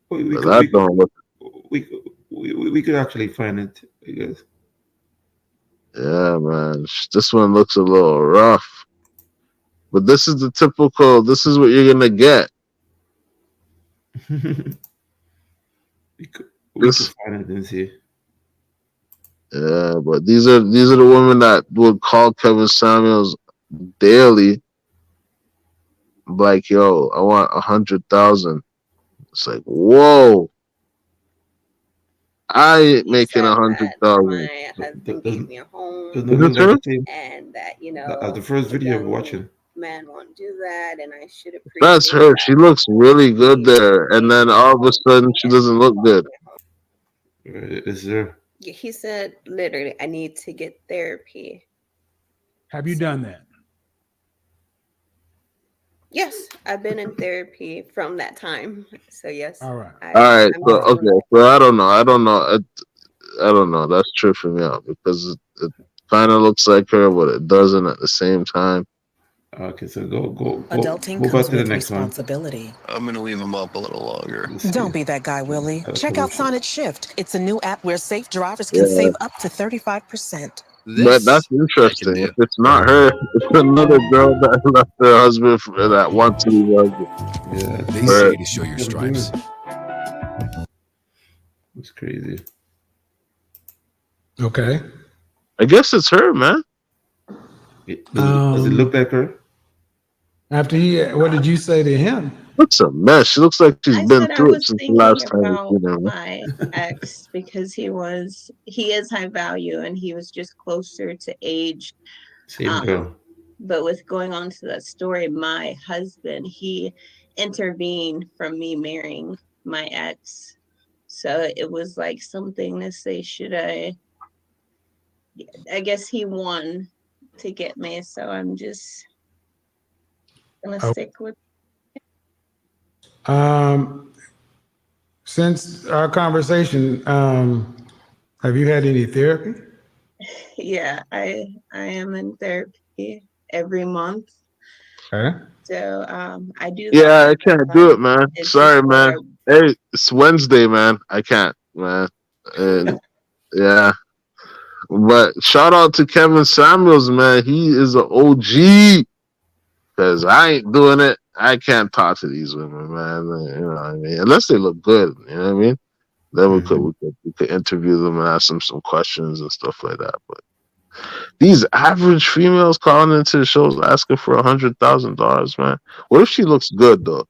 We But could that don't look. we could actually find it, I guess. Yeah, man, this one looks a little rough. But this is the typical. This is what you're gonna get. We could This. find it and see. Yeah, but these are the women that would call Kevin Samuels daily. Like, yo, I want 100,000. It's like, whoa, I ain't He making said that 100,000. my husband Does gave me a home no Is look this like her? the same? and that, you That's know, the first a video I'm young watching. man won't do that and I should That's appreciate her. that. She looks really good there, and then all of a sudden she doesn't look good. Is there? Yeah, he said literally, I need to get therapy. Have you done that? Yes, I've been in therapy from that time. So yes. All right. All right, I'm so doing okay, so I don't know. That's tripping me out because it kind of looks like her, but it doesn't at the same time. Okay, so go Adulting back comes to the with next one. responsibility. I'm gonna leave him up a little longer. Don't be that guy, Willie. Check out Sonnet Shift. It's a new app where safe drivers Yeah, can save up to 35%. but that's interesting. If it's not her, it's another girl that left her husband that wants to leave her husband. Yeah, They say to show your stripes. It's crazy. Okay. I guess it's her, man. Does it look like her? After what did you say to him? Looks a mess. She looks like she's I been said I through it was since the thinking last time about you seen her. my ex because he is high value and he was just closer to age. Same girl. But with going on to that story, my husband, he intervened from me marrying my ex. So it was like something to say, I guess he won to get me. So I'm just gonna stick with. Since our conversation, have you had any therapy? Yeah, I am in therapy every month. Okay. So I do that. Yeah, I can't do it, man. It's Sorry, just man. Hey, it's Wednesday, man. I can't, man. And yeah. But shout out to Kevin Samuels, man. He is an OG. Cause I ain't doing it. I can't talk to these women, man. You know what I mean? Unless they look good, you know what I mean? Then we could interview them and ask them some questions and stuff like that. But these average females calling into the shows asking for $100,000, man. What if she looks good though?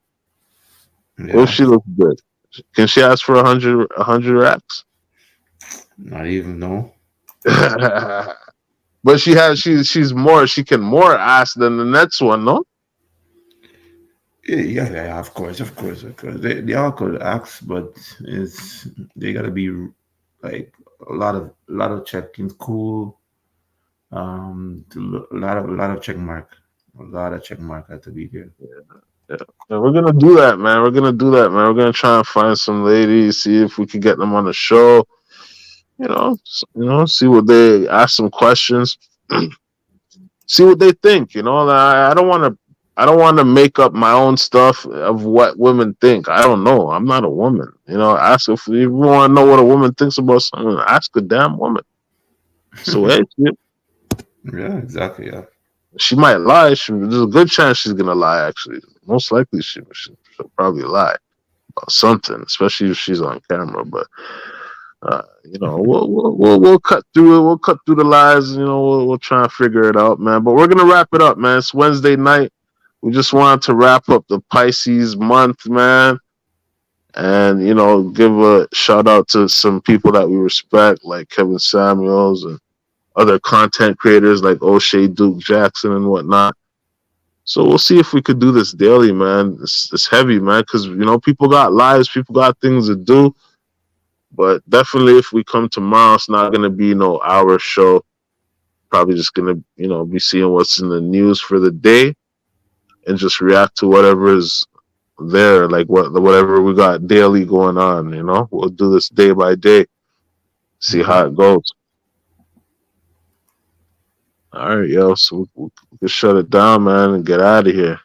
Yeah. What if she looks good? Can she ask for 100 racks? Not even, no. But she's more, she can more ask than the next one, no? Yeah, of course. They all could ask, but they gotta be like a lot of check-ins, cool. A lot of check mark had to be there. Yeah, we're gonna do that, man. We're gonna try and find some ladies, see if we can get them on the show. See what they ask some questions, see what they think. I don't want to make up my own stuff of what women think. I don't know. I'm not a woman. Ask if you want to know what a woman thinks about something. Ask a damn woman. So hey, yeah, exactly. Yeah. She might lie. There's a good chance she's gonna lie. Actually, most likely she'll probably lie about something, especially if she's on camera. But you know, we'll cut through it. We'll cut through the lies. You know, we'll try and figure it out, man. But we're gonna wrap it up, man. It's Wednesday night. We just wanted to wrap up the Pisces month, man. And, you know, give a shout out to some people that we respect, like Kevin Samuels and other content creators like O'Shea Duke Jackson and whatnot. So we'll see if we could do this daily, man. It's heavy, man, because, you know, people got lives, people got things to do. But definitely if we come tomorrow, it's not going to be no hour show. Probably just going to, you know, be seeing what's in the news for the day and just react to whatever is there, like whatever we got daily going on. You know, we'll do this day by day, see how it goes. All right, yo, so we can shut it down, man, and get out of here.